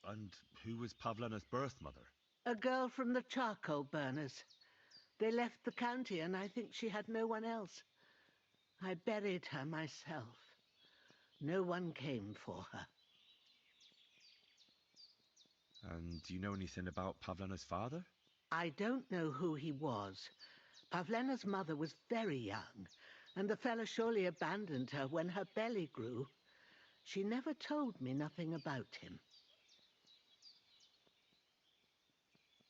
B: And who was Pavlena's birth mother?
K: A girl from the charcoal burners. They left the county and I think she had no one else. I buried her myself. No one came for her.
B: And do you know anything about Pavlena's father?
K: I don't know who he was. Pavlena's mother was very young, and the fella surely abandoned her when her belly grew. She never told me nothing about him.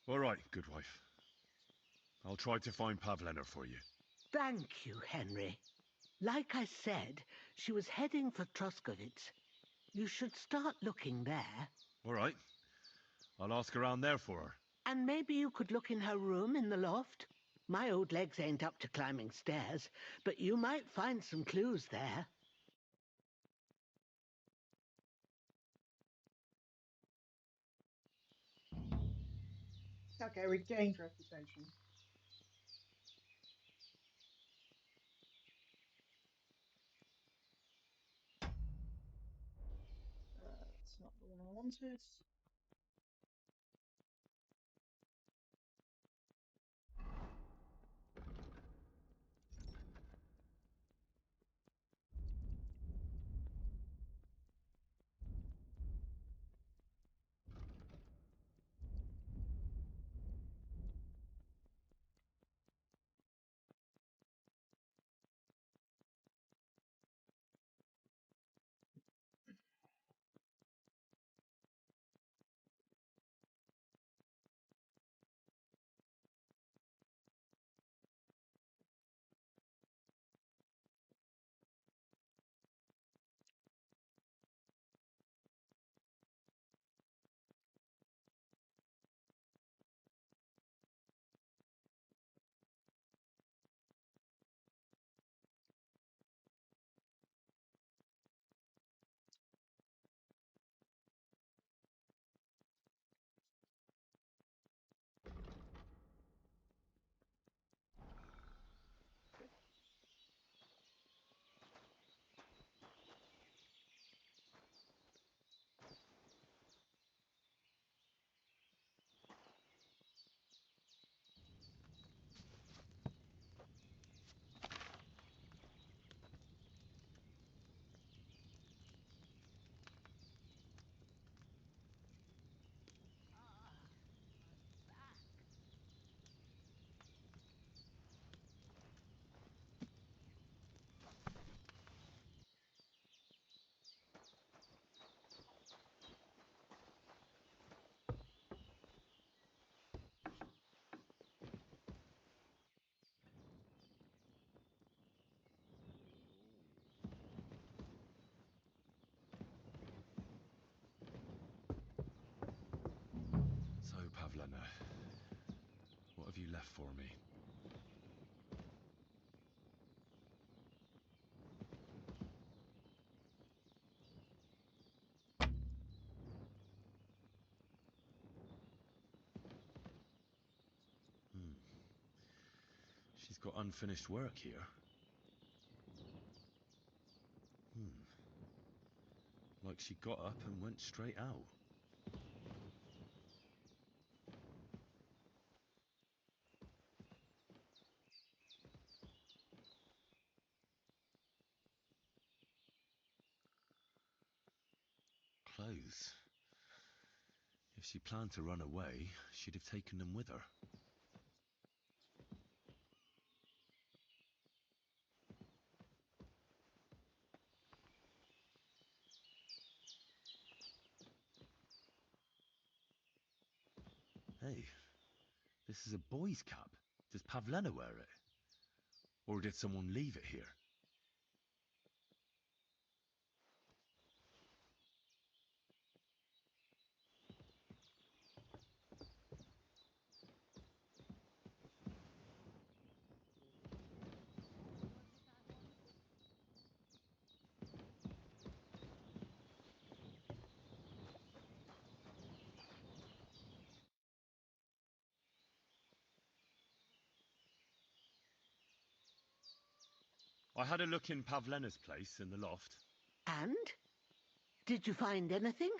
B: All right, good wife. I'll try to find Pavlena for you.
K: Thank you, Henry. Like I said, she was heading for Troskovitz. You should start looking there.
B: All right. I'll ask around there for her.
K: And maybe you could look in her room in the loft. My old legs ain't up to climbing stairs, but you might find some clues there.
A: Okay, regained reputation. That's not the one I wanted.
B: So, Pavlena, what have you left for me? Hmm. She's got unfinished work here. Like she got up and went straight out. Clothes. If she planned to run away, she'd have taken them with her. Hey, This is a boy's cap. Does Pavlena wear it? Or did someone leave it here? I had a look in Pavlena's place in the loft.
K: And? Did you find anything?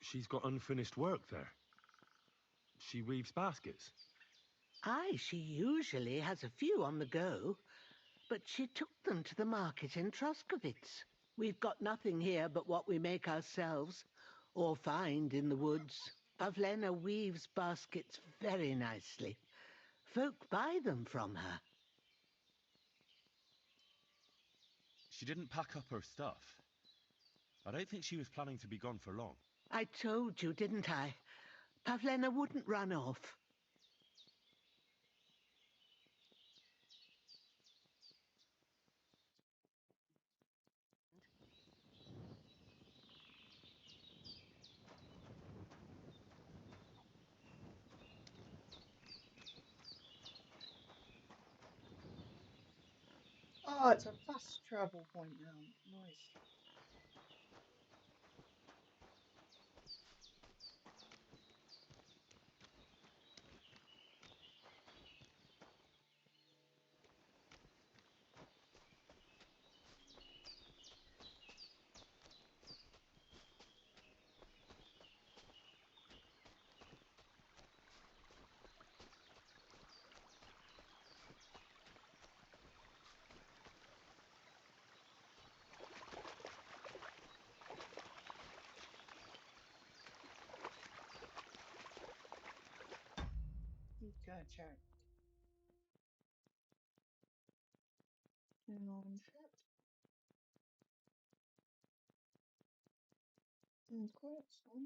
B: She's got unfinished work there. She weaves baskets.
K: Aye, she usually has a few on the go, but she took them to the market in Troskovitz. We've got nothing here but what we make ourselves, or find in the woods. Pavlena weaves baskets very nicely. Folk buy them from her.
B: She didn't pack up her stuff. I don't think she was planning to be gone for long.
K: I told you, didn't I? Pavlena wouldn't run off.
A: Oh, it's a fast travel point now. Nice. Okay, check. On ship. Quiet storm.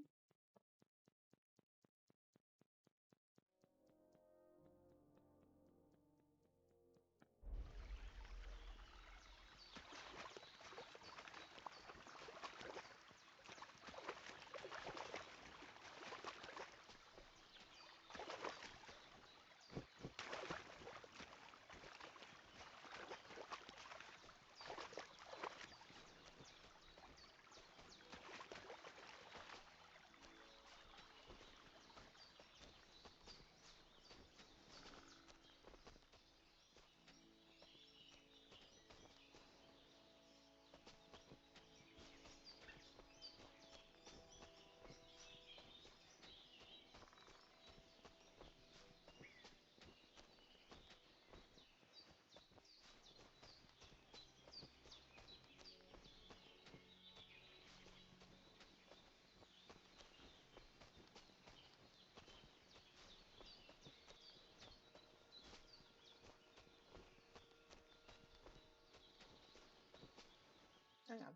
A: Hang on.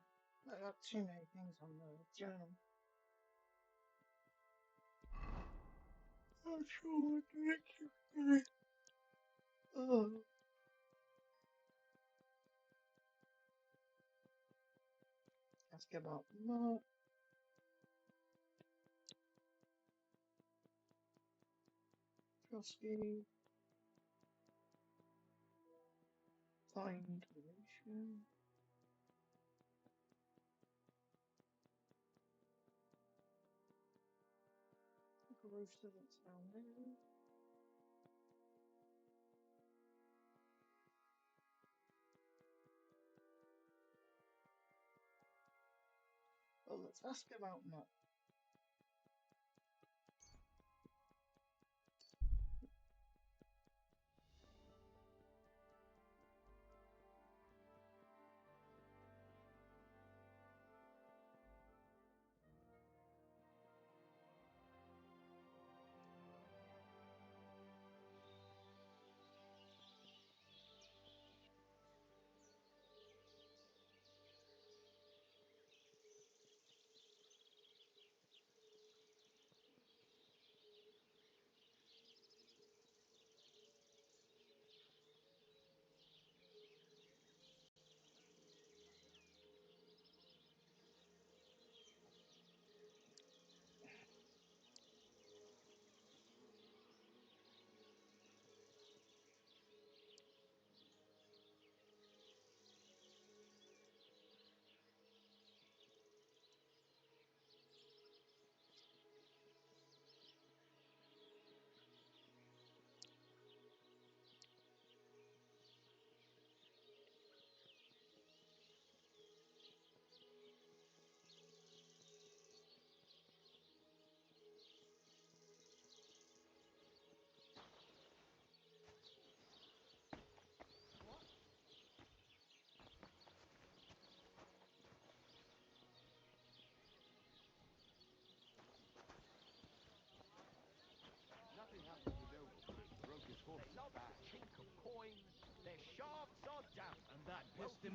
A: I got too many things on the journal. Not sure what direction. Oh. Ask about Mutt. Trusky. Find relation. Roaster that's down there. Oh, let's ask about Mutt.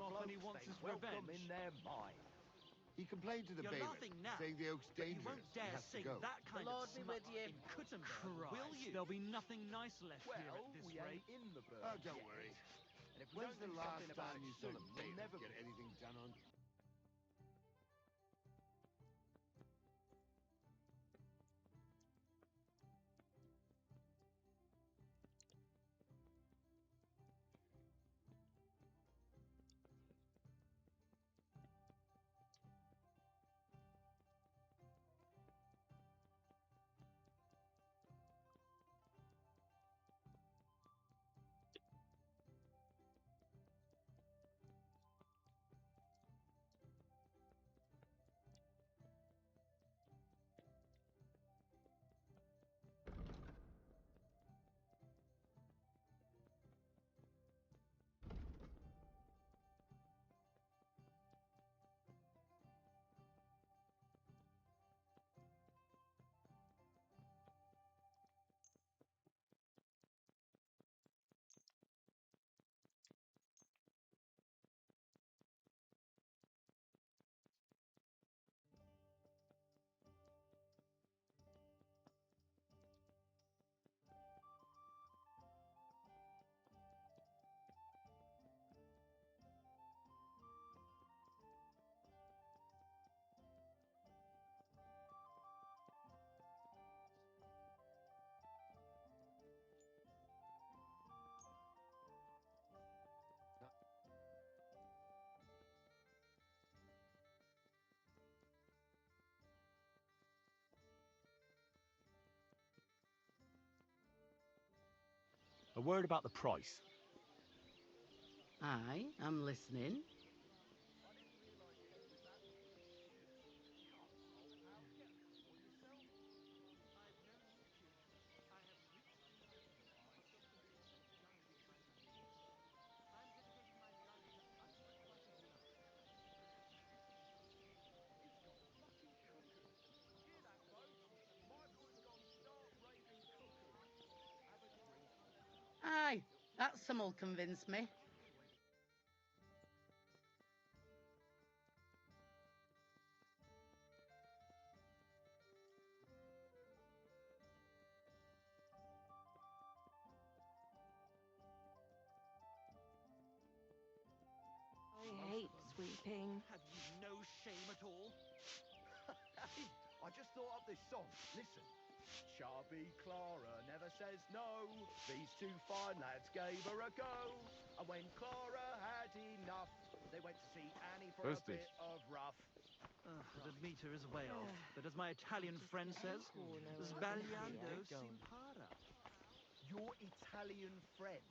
C: off when he
E: blokes
C: wants
E: they
C: his
E: welcome
C: revenge.
E: in their mine.
B: He complained to the
C: You're
B: bailiff,
C: laughing now,
B: saying the oak's
C: but you
B: dangerous.
C: won't
B: He
C: dare
B: has to
C: sing
B: go.
C: that kind
K: The
C: of
K: Lord be
C: smut
K: with you.
C: in Kuttenberg, will you? There'll be nothing nice left here
E: Well,
C: at this
E: we
C: rate.
E: ain't in the bird
B: Oh, don't
E: yet.
B: worry.
E: And if we
B: When's
E: don't
B: the
E: do
B: last
E: something about
B: time
E: it
B: you saw
E: soon,
B: the
E: we'll
B: bailiff
E: never
B: get
E: be.
B: anything done on?
L: A word about the price.
K: Aye, I'm listening.
E: I didn't realise you was that mischievous. Come, old pal, get a bit for yourself.
C: I've no need to. I have richly earned my stripes and guided by my mates. I'm dedicating my life to unrequited love.
E: He's gone fucking cuckoo. Hear that, folks? Michael's gone stark raving cuckoo. Have a drink, old pal.
K: Aye,
E: It'll keep
K: that
E: you
K: some'll
E: company
K: convince
E: for the
K: me.
E: rest of the week.
M: I hate sweeping.
C: Have you no shame at all?
E: Hey, I just thought up this song. Listen. Chubby Clara never says no. These two fine lads gave her a go. And when Clara had enough, they went to see Annie for
B: Who's
E: a
B: this?
E: bit of rough.
C: The meter is way off, but as my Italian friend says, sbagliando si impara.
E: Your Italian friend.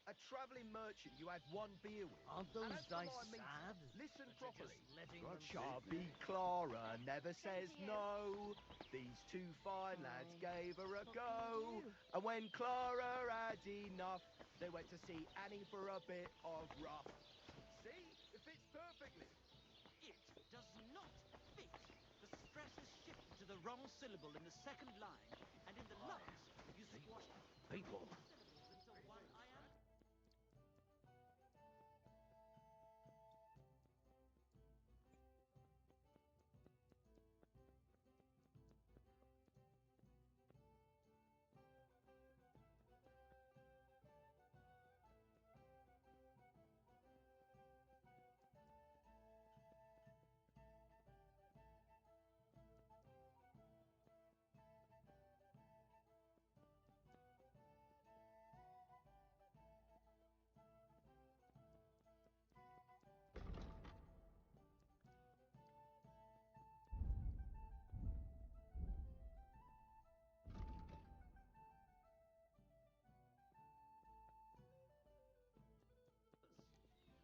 E: A travelling merchant you had one beer with.
J: Aren't
E: And
J: those
E: as for
J: guys
E: my meter,
J: sad?
E: listen
J: that you're
E: properly.
J: just letting
B: Right,
J: them
E: Chubby
J: sleep?
E: Clara never says
M: Same to you.
E: no. These two fine lads
M: Fine.
E: gave her a
M: What
E: go.
M: can you do?
E: And when Clara had enough, they went to see Annie for a bit of rough. See? It fits perfectly.
C: It does not fit. The stress is shifted to the wrong syllable in the second line, and in the last, you squash
J: People.
C: syllables into one iambic.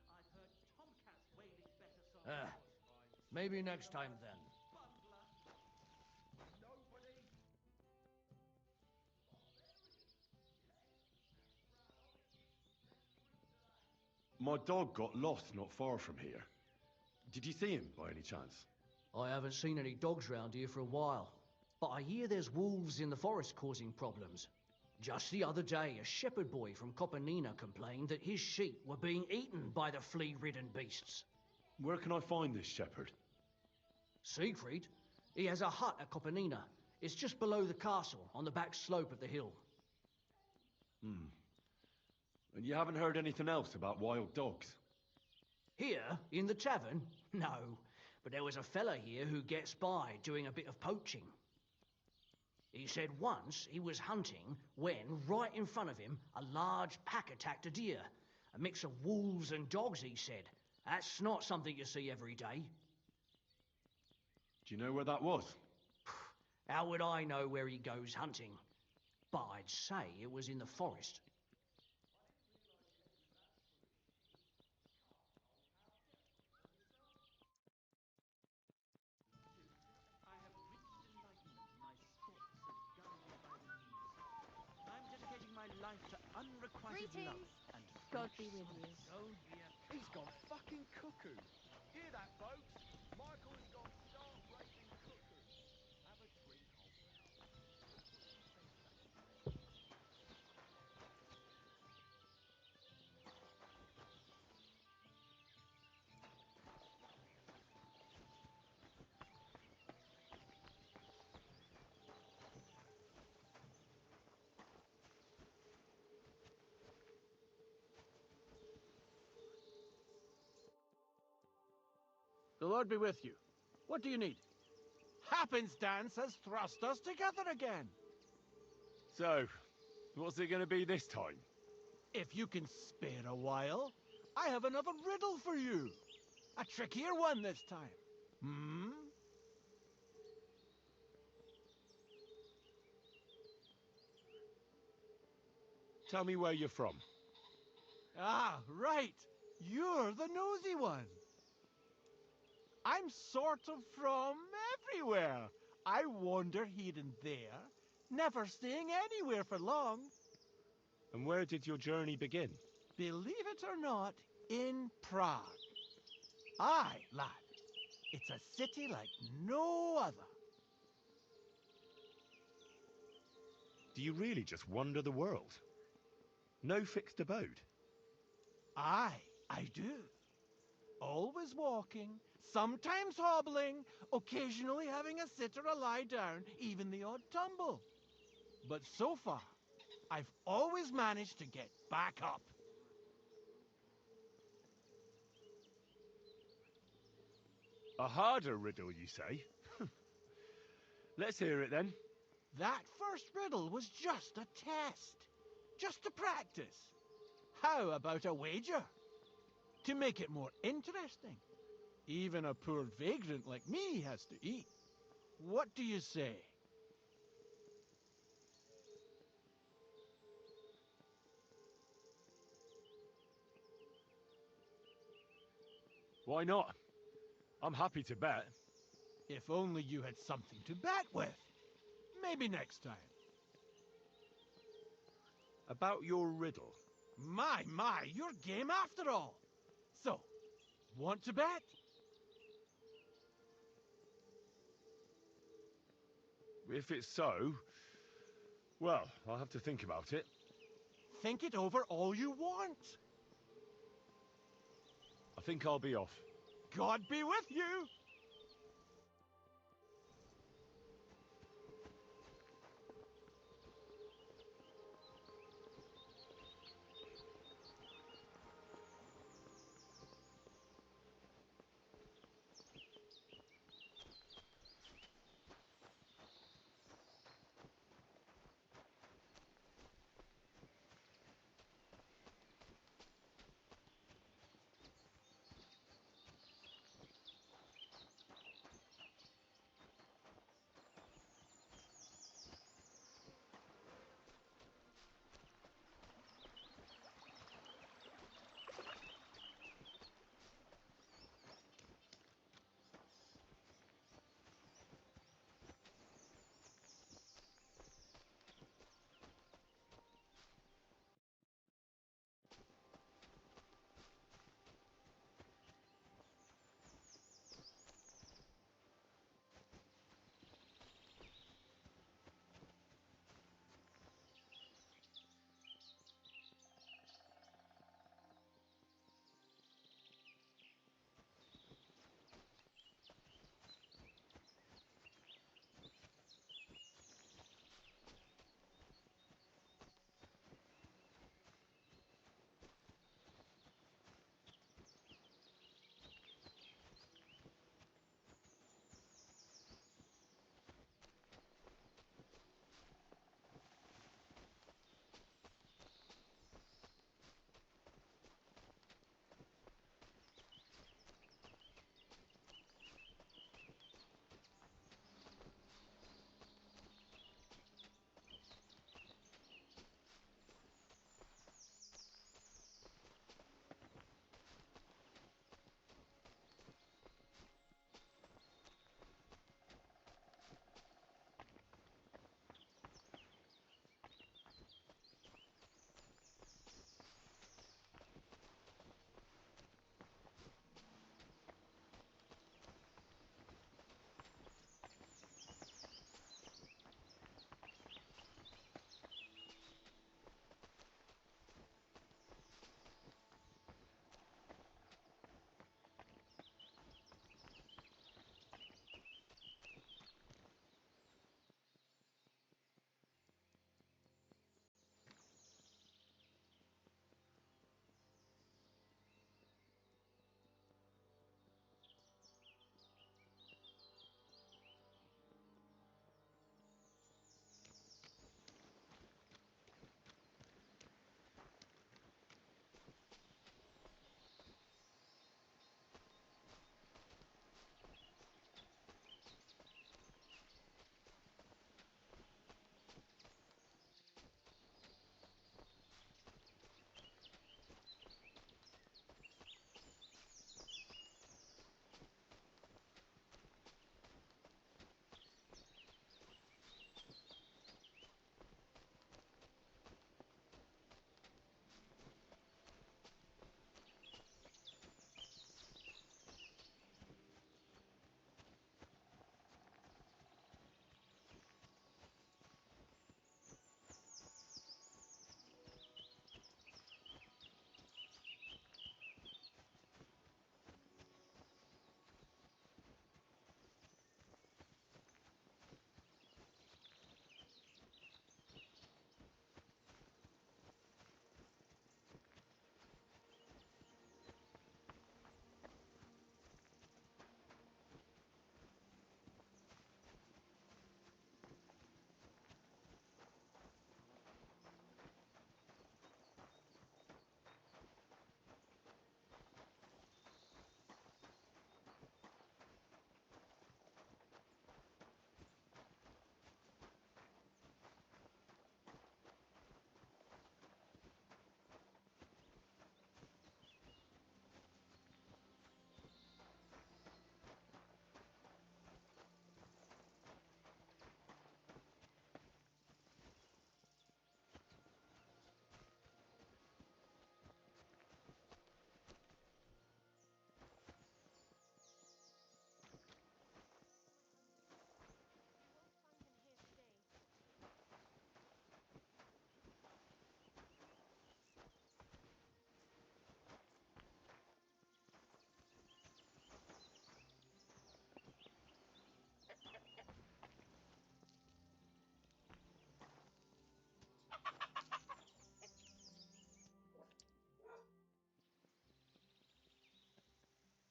C: I've heard tomcats wailing better songs.
J: Maybe next time then.
C: Bungler.
E: Nobody.
B: My dog got lost not far from here. Did you see him by any chance?
N: I haven't seen any dogs round here for a while, but I hear there's wolves in the forest causing problems. Just the other day, a shepherd boy from Copenina complained that his sheep were being eaten by the flea-ridden beasts.
B: Where can I find this shepherd?
N: Siegfried? He has a hut at Copenina. It's just below the castle, on the back slope of the hill.
B: And you haven't heard anything else about wild dogs?
N: Here, in the tavern? No. But there was a fella here who gets by doing a bit of poaching. He said once he was hunting when, right in front of him, a large pack attacked a deer. A mix of wolves and dogs, he said. That's not something you see every day.
B: Do you know where that was?
N: How would I know where he goes hunting? But I'd say it was in the forest.
C: I have reached enlightenment, my steps are guided by the muse. I'm dedicating my life to unrequited love
M: Greetings.
C: and
M: God
C: fresh
M: be with you.
C: solace.
E: Oh dear, he's gone fucking cuckoo. Hear that, folks? Michael has gone stark raving cuckoo. Have a drink, old pal.
O: The Lord be with you. What do you need? Happenstance has thrust us together again.
B: So, what's it going to be this time?
O: If you can spare a while, I have another riddle for you. A trickier one this time. Hmm?
B: Tell me where you're from.
O: Ah, right. You're the nosy one. I'm sort of from everywhere. I wander here and there, never staying anywhere for long.
B: And where did your journey begin?
O: Believe it or not, in Prague. Aye, lad. It's a city like no other.
B: Do you really just wander the world? No fixed abode?
O: Aye, I do. Always walking, sometimes hobbling, occasionally having a sit or a lie down, even the odd tumble. But so far, I've always managed to get back up.
B: A harder riddle, you say? Let's hear it then.
O: That first riddle was just a test. Just to practice. How about a wager? To make it more interesting. Even a poor vagrant like me has to eat. What do you say?
B: Why not? I'm happy to bet.
O: If only you had something to bet with. Maybe next time.
B: About your riddle.
O: My, you're game after all. So, want to bet?
B: If it's so, well, I'll have to think about it.
O: Think it over all you want.
B: I think I'll be off.
O: God be with you!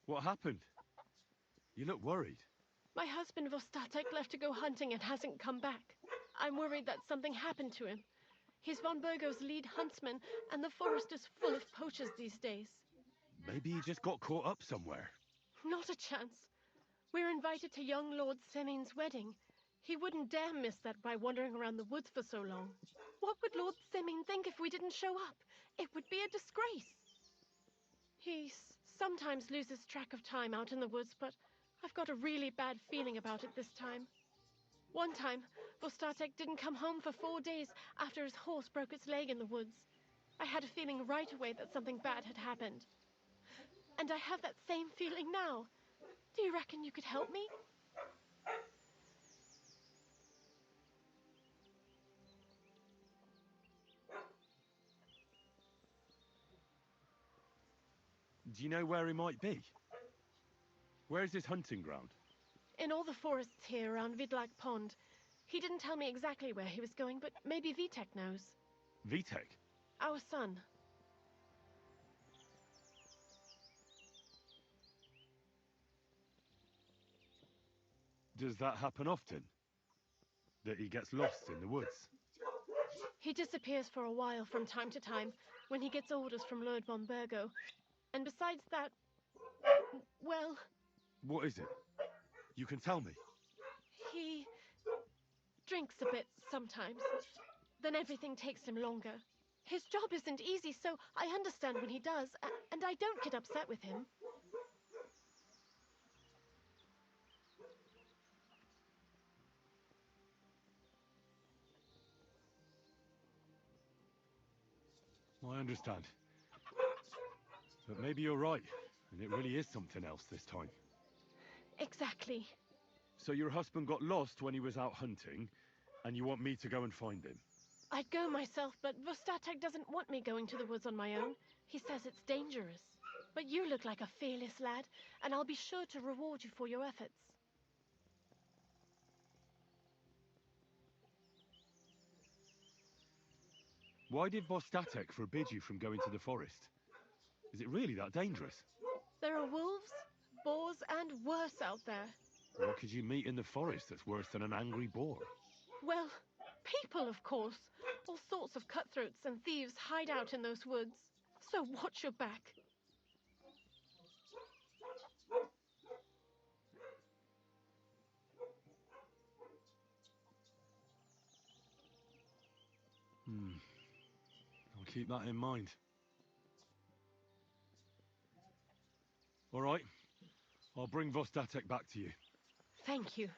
B: What happened? You look worried.
M: My husband Vostatek left to go hunting and hasn't come back. I'm worried that something happened to him. He's von Burgo's lead huntsman, and the forest is full of poachers these days.
B: Maybe he just got caught up somewhere.
M: Not a chance. We're invited to young Lord Semin's wedding. He wouldn't dare miss that by wandering around the woods for so long. What would Lord Semin think if we didn't show up? It would be a disgrace. He sometimes loses track of time out in the woods, but I've got a really bad feeling about it this time. One time, Vostatek didn't come home for 4 days after his horse broke its leg in the woods. I had a feeling right away that something bad had happened. And I have that same feeling now. Do you reckon you could help me?
B: Do you know where he might be? Where's his hunting ground?
M: In all the forests here around Vidlak Pond. He didn't tell me exactly where he was going, but maybe Vitek knows.
B: Vitek?
M: Our son.
B: Does that happen often? That he gets lost in the woods?
M: He disappears for a while from time to time when he gets orders from Lord von Burgo. And besides that, well...
B: What is it? You can tell me.
M: He drinks a bit sometimes. Then everything takes him longer. His job isn't easy, so I understand when he does, and I don't get upset with him.
B: I understand. But maybe you're right, and it really is something else this time.
M: Exactly.
B: So your husband got lost when he was out hunting, and you want me to go and find him?
M: I'd go myself, but Vostatek doesn't want me going to the woods on my own. He says it's dangerous. But you look like a fearless lad, and I'll be sure to reward you for your efforts.
B: Why did Vostatek forbid you from going to the forest? Is it really that dangerous?
M: There are wolves, boars, and worse out there.
B: What could you meet in the forest that's worse than an angry boar?
M: Well, people, of course. All sorts of cutthroats and thieves hide out in those woods. So watch your back.
B: I'll keep that in mind. All right. I'll bring Vostatek back to you.
M: Thank you.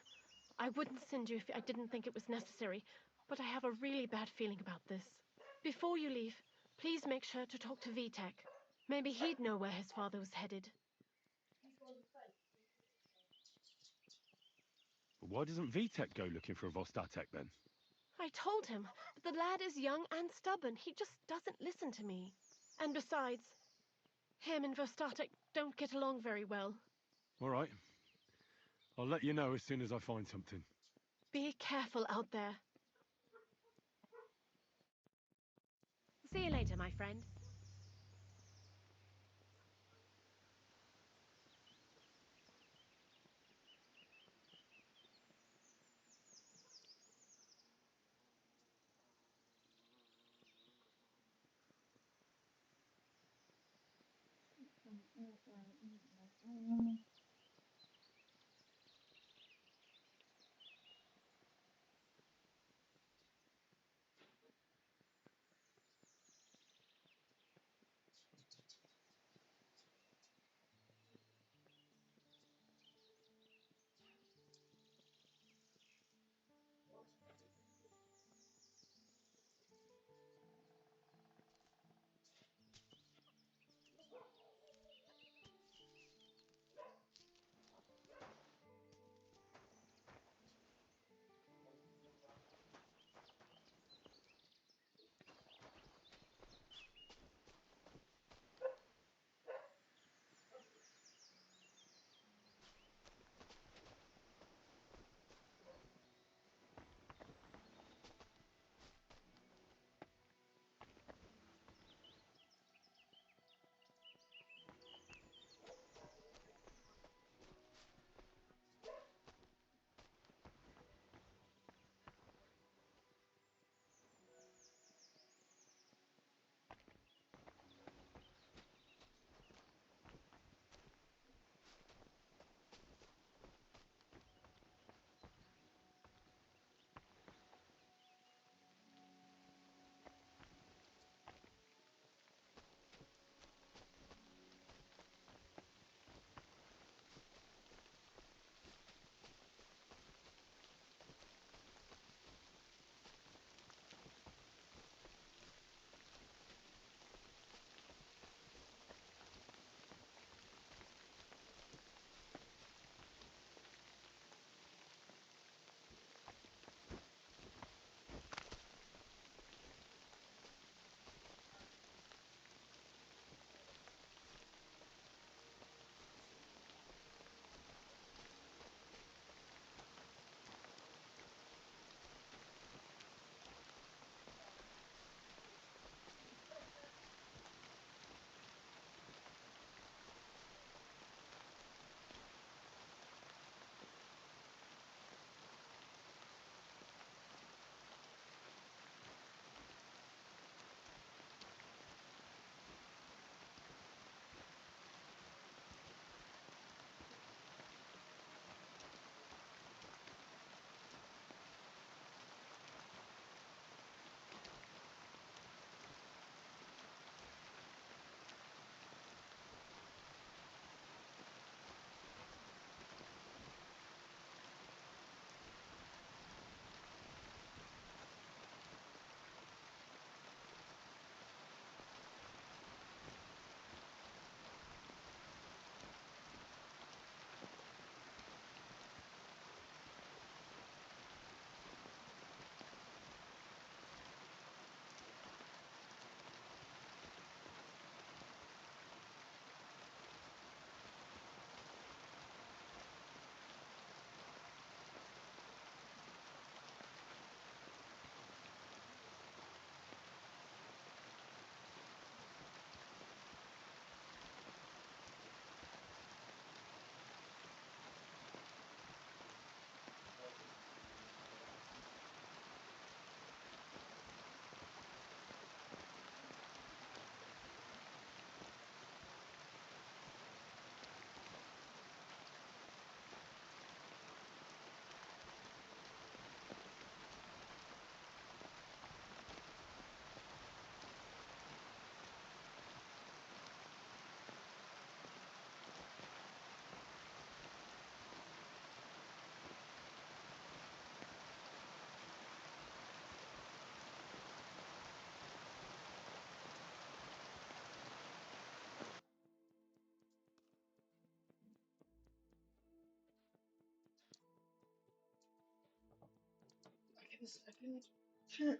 M: I wouldn't send you if I didn't think it was necessary, but I have a really bad feeling about this. Before you leave, please make sure to talk to Vitek. Maybe he'd know where his father was headed.
B: But why doesn't Vitek go looking for Vostatek then?
M: I told him, but the lad is young and stubborn. He just doesn't listen to me. And besides, him and Vostatek don't get along very well.
B: All right. I'll let you know as soon as I find something.
M: Be careful out there.
D: See you later, my friend.
A: second. Check.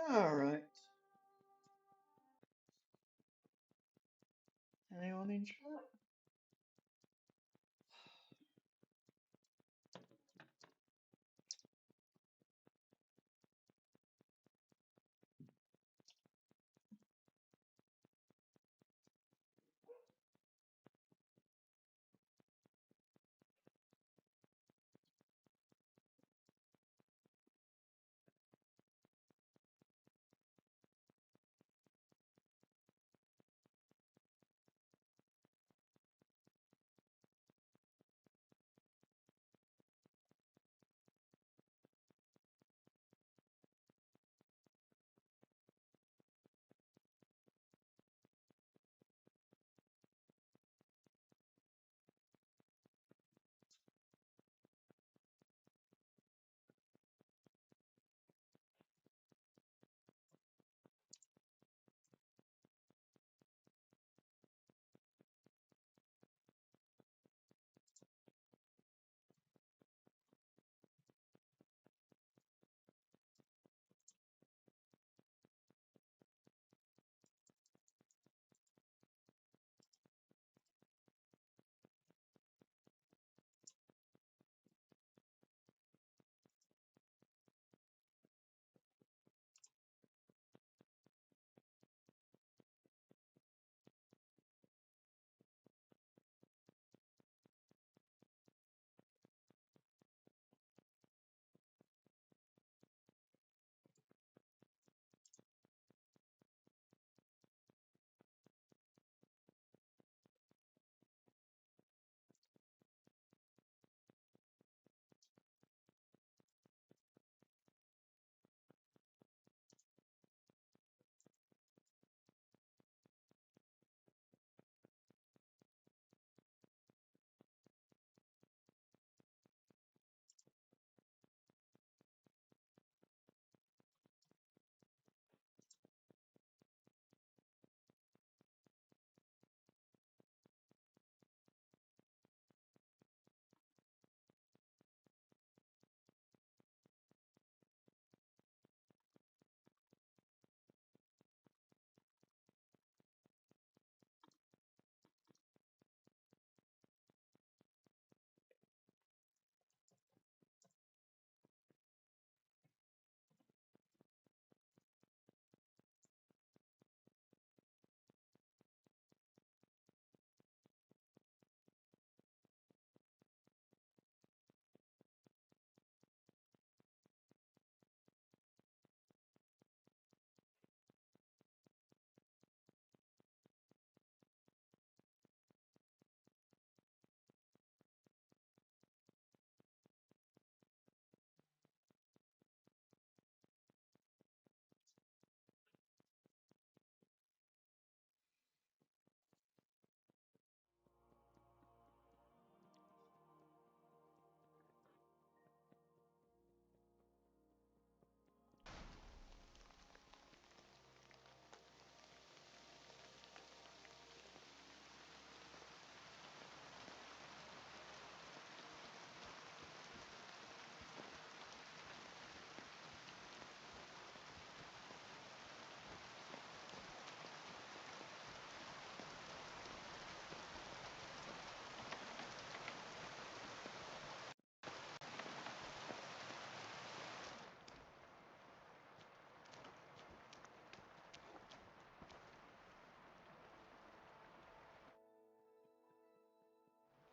A: All right. Anyone in chat?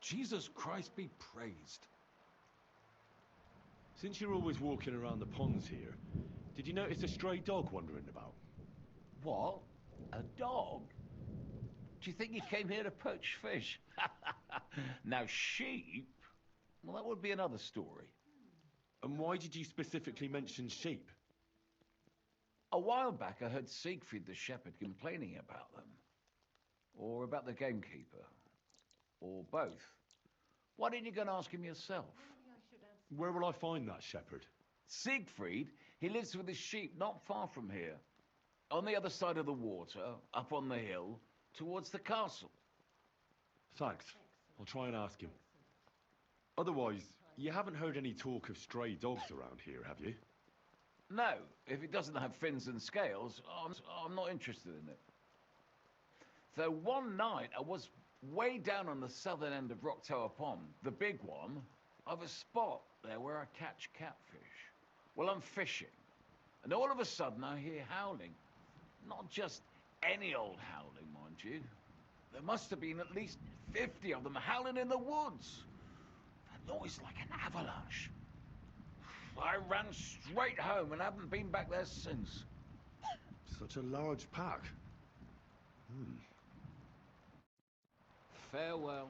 F: Jesus Christ be praised.
B: Since you're always walking around the ponds here, did you notice a stray dog wandering about?
P: What? A dog? Do you think he came here to poach fish? Now, sheep? Well, that would be another story.
B: And why did you specifically mention sheep?
P: A while back, I heard Siegfried the shepherd complaining about them. Or about the gamekeeper. Or both. Why didn't you go and ask him yourself?
B: Where will I find that shepherd?
P: Siegfried, he lives with his sheep not far from here. On the other side of the water, up on the hill, towards the castle.
B: Thanks. I'll try and ask him. Otherwise, you haven't heard any talk of stray dogs around here, have you?
P: No, if it doesn't have fins and scales, I'm not interested in it. Though one night I was way down on the southern end of Rock Tower Pond, the big one, I've a spot there where I catch catfish. Well, I'm fishing, and all of a sudden I hear howling. Not just any old howling, mind you. There must have been at least 50 of them howling in the woods. A noise like an avalanche. I ran straight home and haven't been back there since.
B: Such a large pack.
P: Farewell.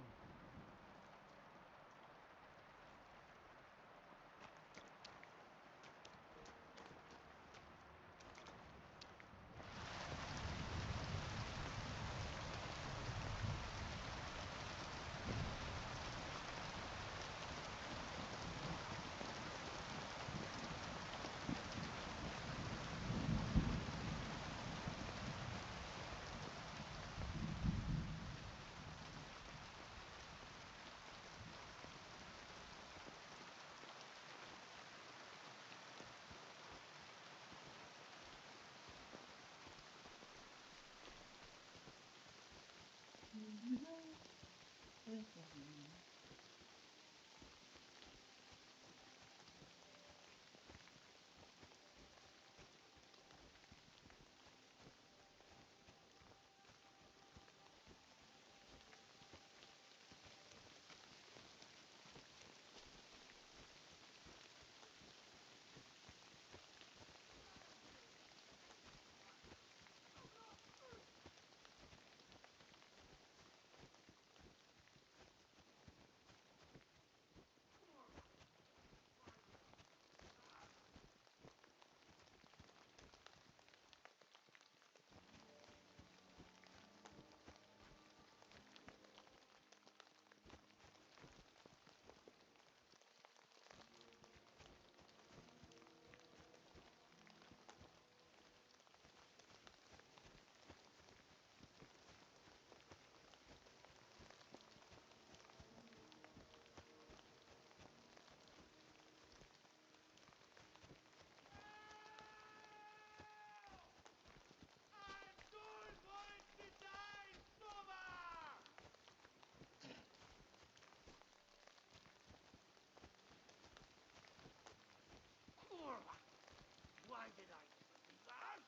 J: Why did I do that?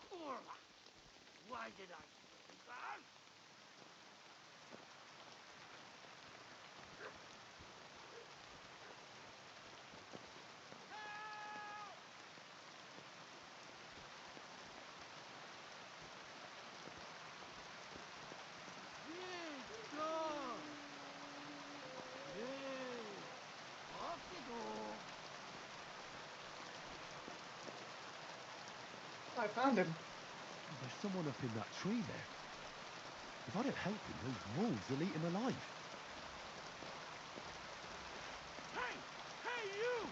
J: Kurwa! Why did I do that?
A: I found him.
B: There's someone up in that tree there. If I don't help him, those wolves will eat him alive.
O: Hey! Hey, you!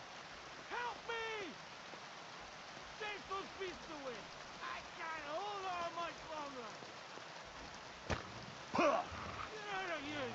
O: Help me! Chase those beasts away! I can't hold on much longer! Get out of here!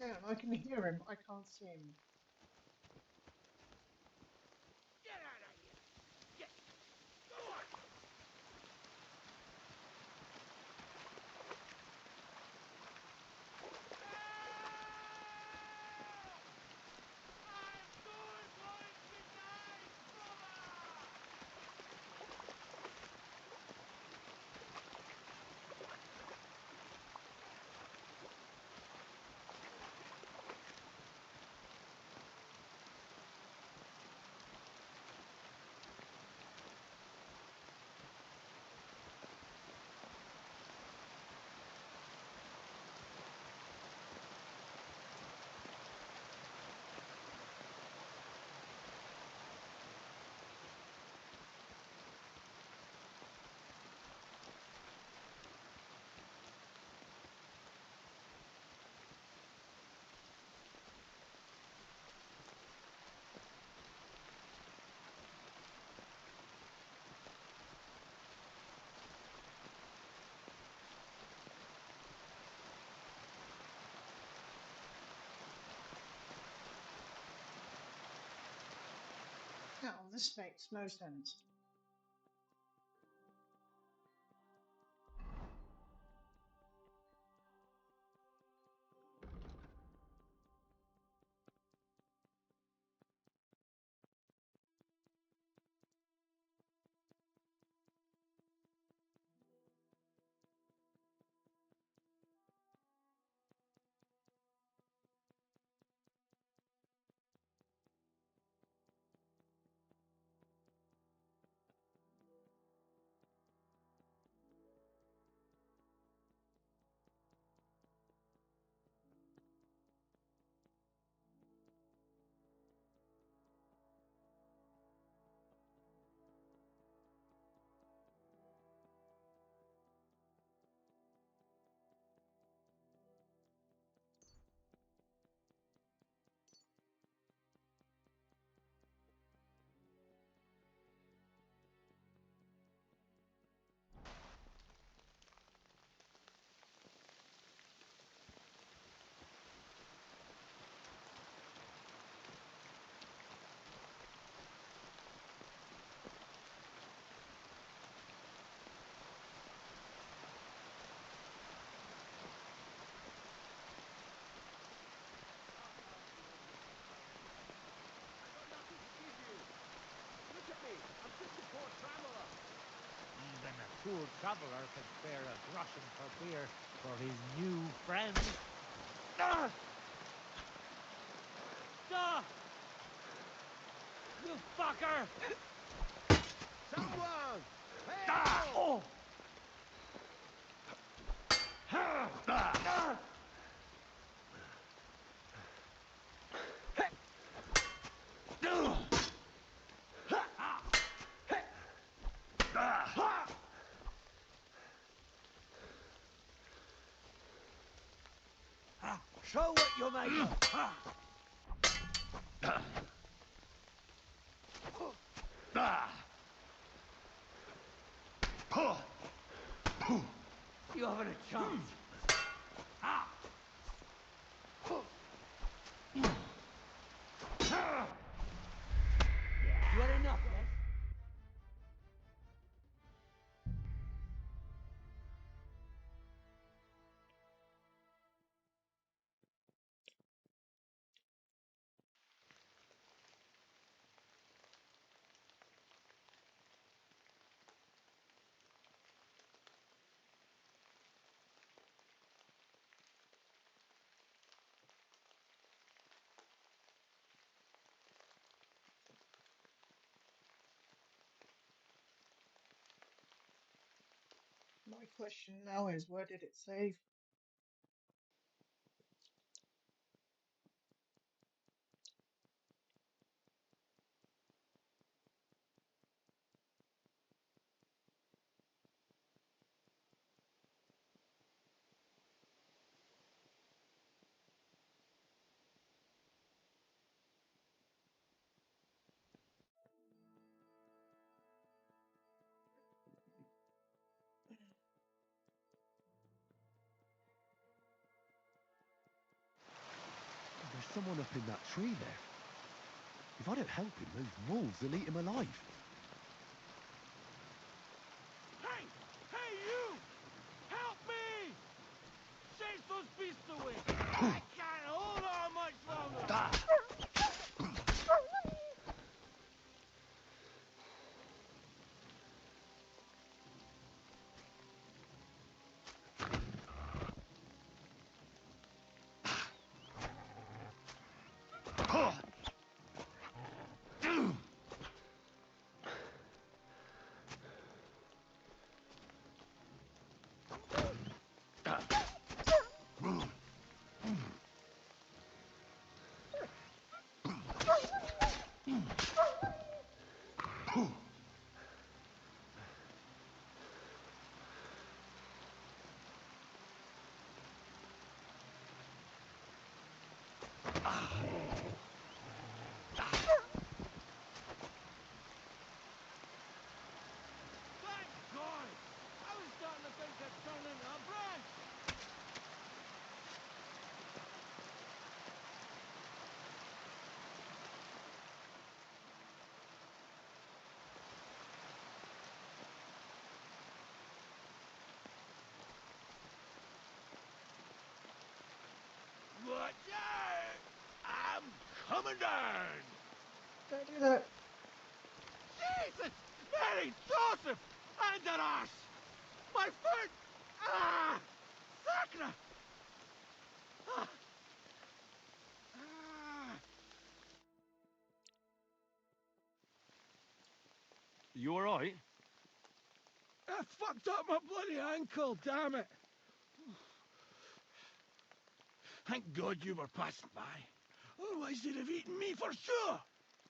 A: Hang on, I can hear him. I can't see him. Now, this makes no sense.
J: Even a poor traveler can spare a groschen for beer for his new friend. Ah! Ah! You fucker!
H: Someone! Help!
J: Ah! Oh! Ah! Ah! Show what you're made of! You haven't a chance!
A: question now is, where did it save?
B: There's someone up in that tree there. If I don't help him, those wolves will eat him alive.
O: Hey! Hey, you! Help me! Chase those beasts away! I can't hold on much longer! Watch out! I'm coming down!
A: Don't do that.
O: Jesus! Mary! Joseph! And an arse! My foot! Ah! Sacra! Ah! Ah!
B: You alright?
O: I fucked up my bloody ankle, damn it! Thank God you were passing by. Otherwise they'd have eaten me for sure.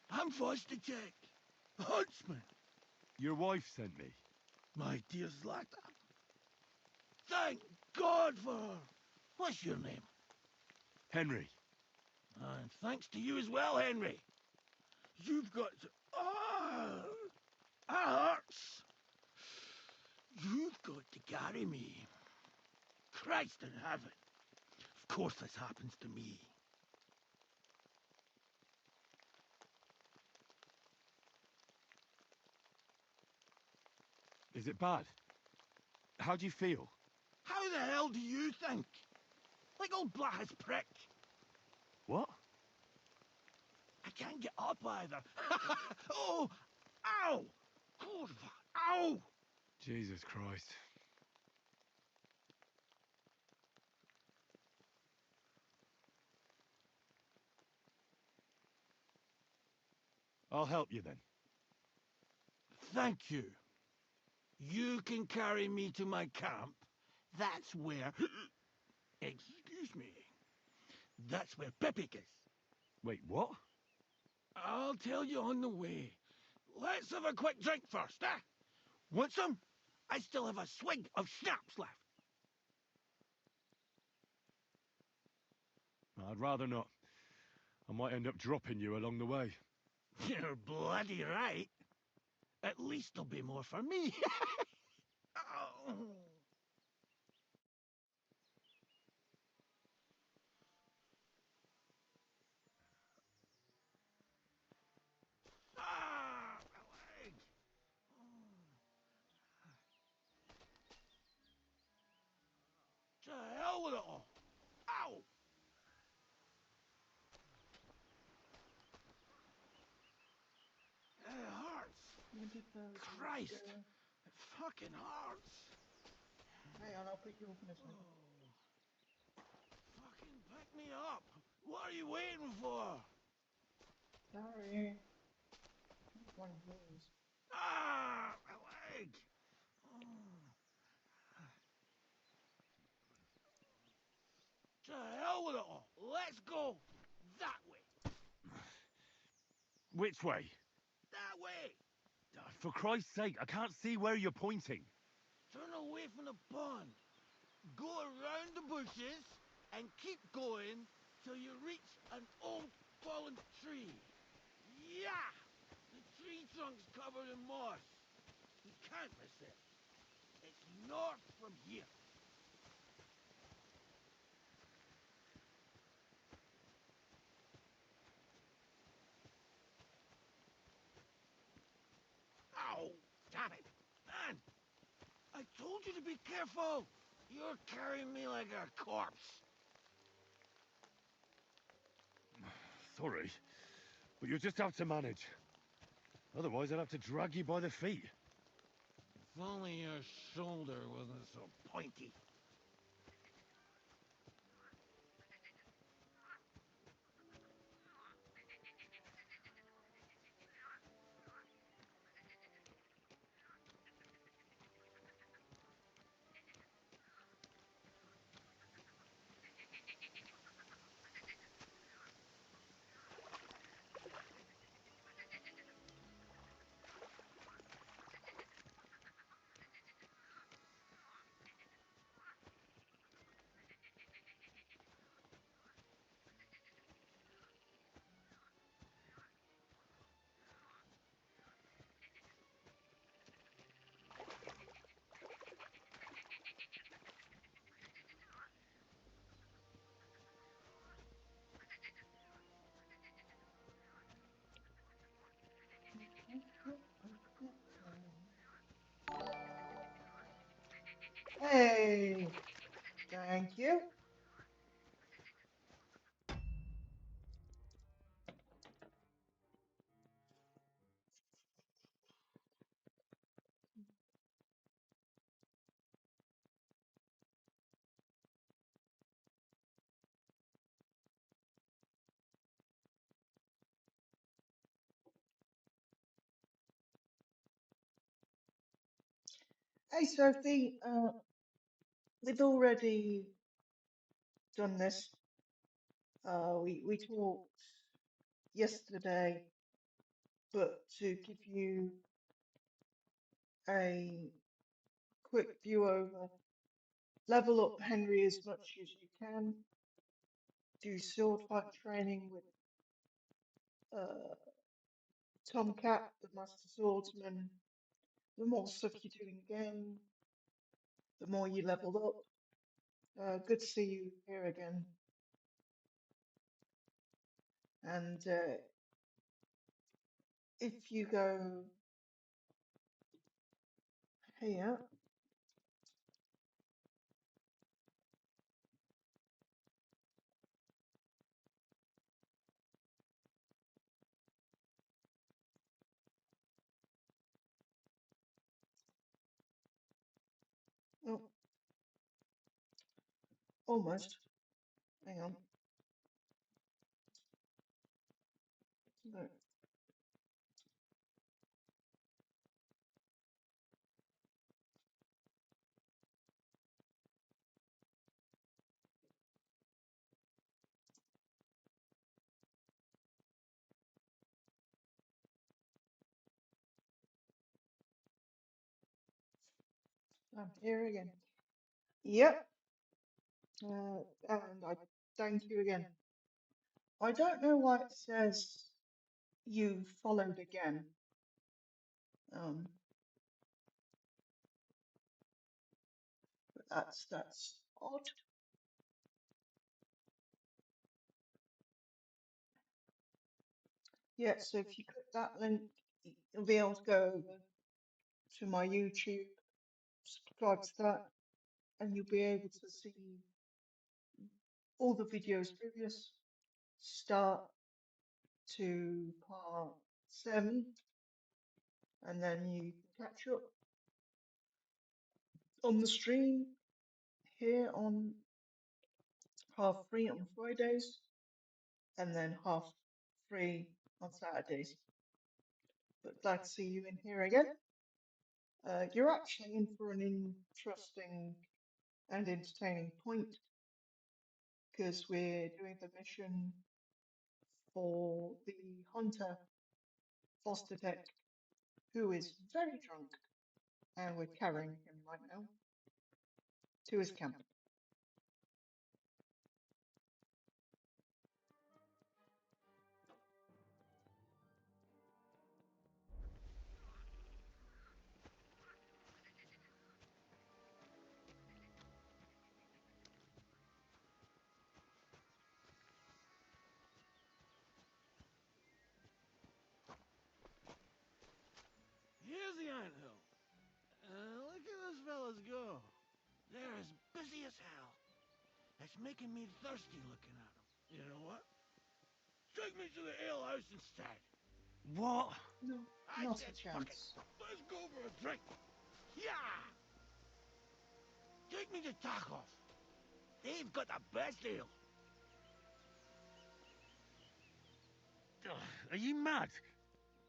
O: I'm Vostitech, huntsman.
B: Your wife sent me.
O: My dear Zlata. Thank God for her. What's your name?
B: Henry.
O: And thanks to you as well, Henry. You've got to... Ah! That hurts. You've got to carry me. Christ in heaven. Of course this happens to me.
B: Is it bad? How do you feel?
O: How the hell do you think? Like old Black's prick.
B: What?
O: I can't get up either. Oh! Ow! Oh, ow!
B: Jesus Christ. I'll help you then.
O: Thank you. You can carry me to my camp. That's where... Excuse me. That's where Pepik is.
B: Wait, what?
O: I'll tell you on the way. Let's have a quick drink first, eh? Want some? I still have a swig of schnapps left.
B: I'd rather not. I might end up dropping you along the way.
O: You're bloody right. At least there'll be more for me. Oh. Ah, my leg. To hell with it all. Ow! It hurts.
A: Where did those wolves
O: Christ.
A: go?
O: It fucking hurts.
A: Hang on, I'll pick you up in a second.
O: Fucking pick me up. What are you waiting for?
A: Sorry. One of yours.
O: Ah, my leg.
B: Which way?
H: That way!
B: For Christ's sake, I can't see where you're pointing.
H: Turn away from the pond. Go around the bushes and keep going till you reach an old fallen tree. Yeah! The tree trunk's covered in moss. You can't miss it. It's north from here. Ow! Damn it! Man! I told you to be careful! You're carrying me like a corpse.
B: Sorry, but you'll just have to manage. Otherwise, I'll have to drag you by the feet.
H: If only your shoulder wasn't so pointy.
A: Hey, thank you. Hey, Sophie, we've already done this. We talked yesterday, but to give you a quick view over, level up Henry as much as you can, do sword fight training with uh, Tomcat, the Master Swordsman. The more stuff you're doing again, the more you level up. Good to see you here again. And if you go here, oh, almost. Hang on. No. I'm here again. Yep. And I thank you again. I don't know why it says you followed again. Um, but that's odd. Yeah, so if you click that link, you'll be able to go over to my YouTube, subscribe to that, and you'll be able to see all the videos previous, start to part 7, and then you can catch up on the stream here on 3:30 on Fridays, and then 3:30 on Saturdays. But glad to see you in here again. You're actually in for an interesting and entertaining point, because we're doing the mission for the hunter foster tech, who is very drunk, and we're carrying him right now to his camp.
H: Here's the anthill. Look at those fellas go. They're as busy as hell. It's making me thirsty looking at them. You know what? Take me to the ale house instead.
J: What?
A: No,
H: I
A: not a
H: said, fuck it.
A: chance.
H: Let's go for a drink. Yeah! Take me to Tacos. They've got the best ale.
L: Ugh, are you mad?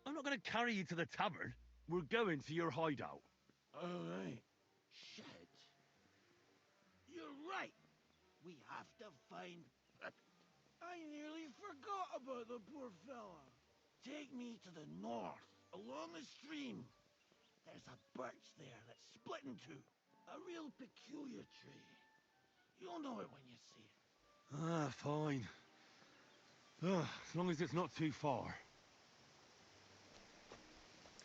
L: I'm not going to carry you to the tavern. We're going to your hideout.
H: All right. Shit. You're right. We have to find... I nearly forgot about the poor fella. Take me to the north, along the stream. There's a birch there that's split in two. A real peculiar tree. You'll know it when you see it.
L: Ah, fine. As long as it's not too far.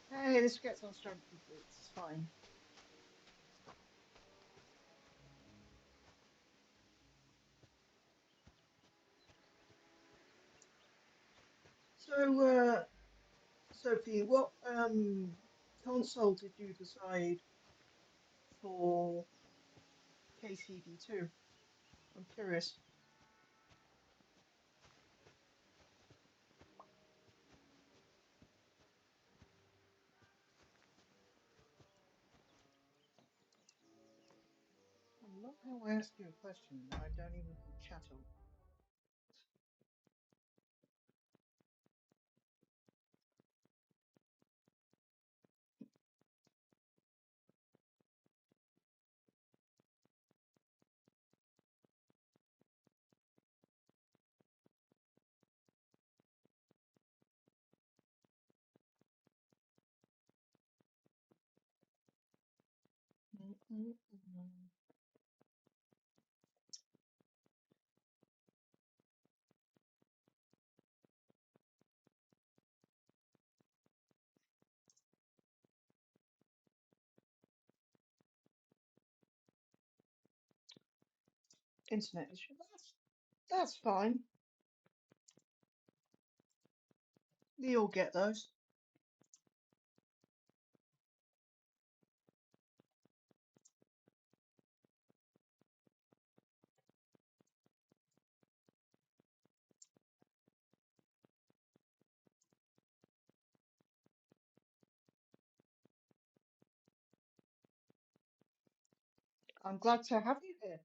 A: Hey, this gets on strength and boots. It's fine. So, Sophie, what console did you decide for kcd2? I'm curious. I love how I ask you a question and I don't even have chat on. Internet issue. That's fine. We all get those. I'm glad to have you here.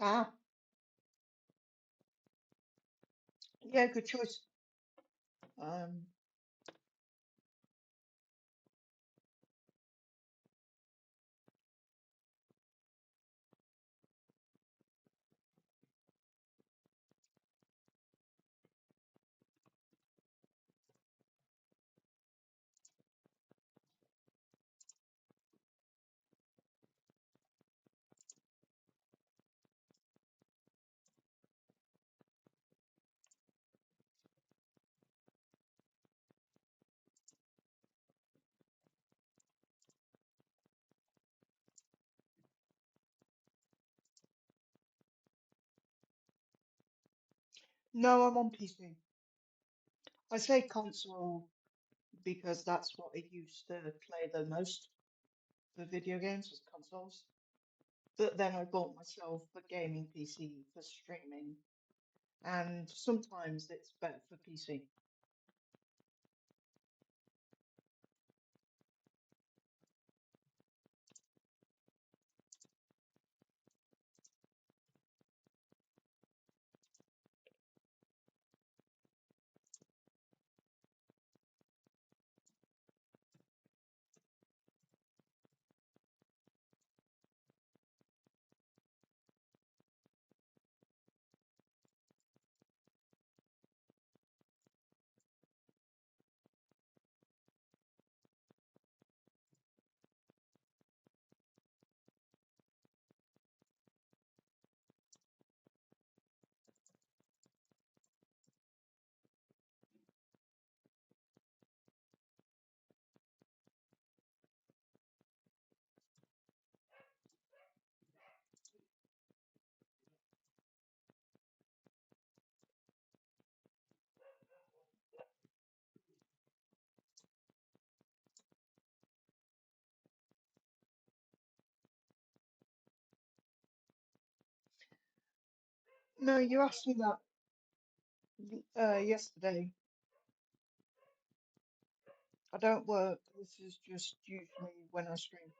A: Ah, yeah, good choice. Um, No, I'm on PC. I say console because that's what I used to play the most for video games was consoles. But then I bought myself a gaming PC for streaming, and sometimes it's better for PC. No, you asked me that yesterday. I don't work. This is just usually when I stream.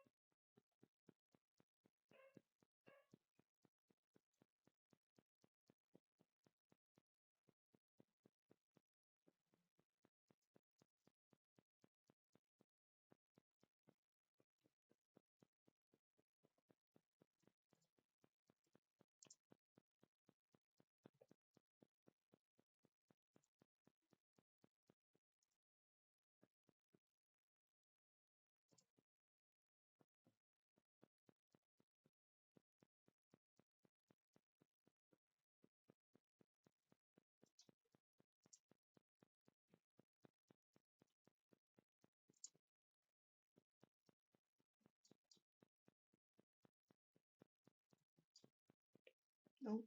A: No.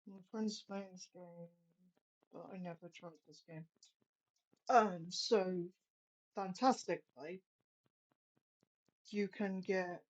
A: My friend's playing this game, but I never tried this game. So fantastically, you can get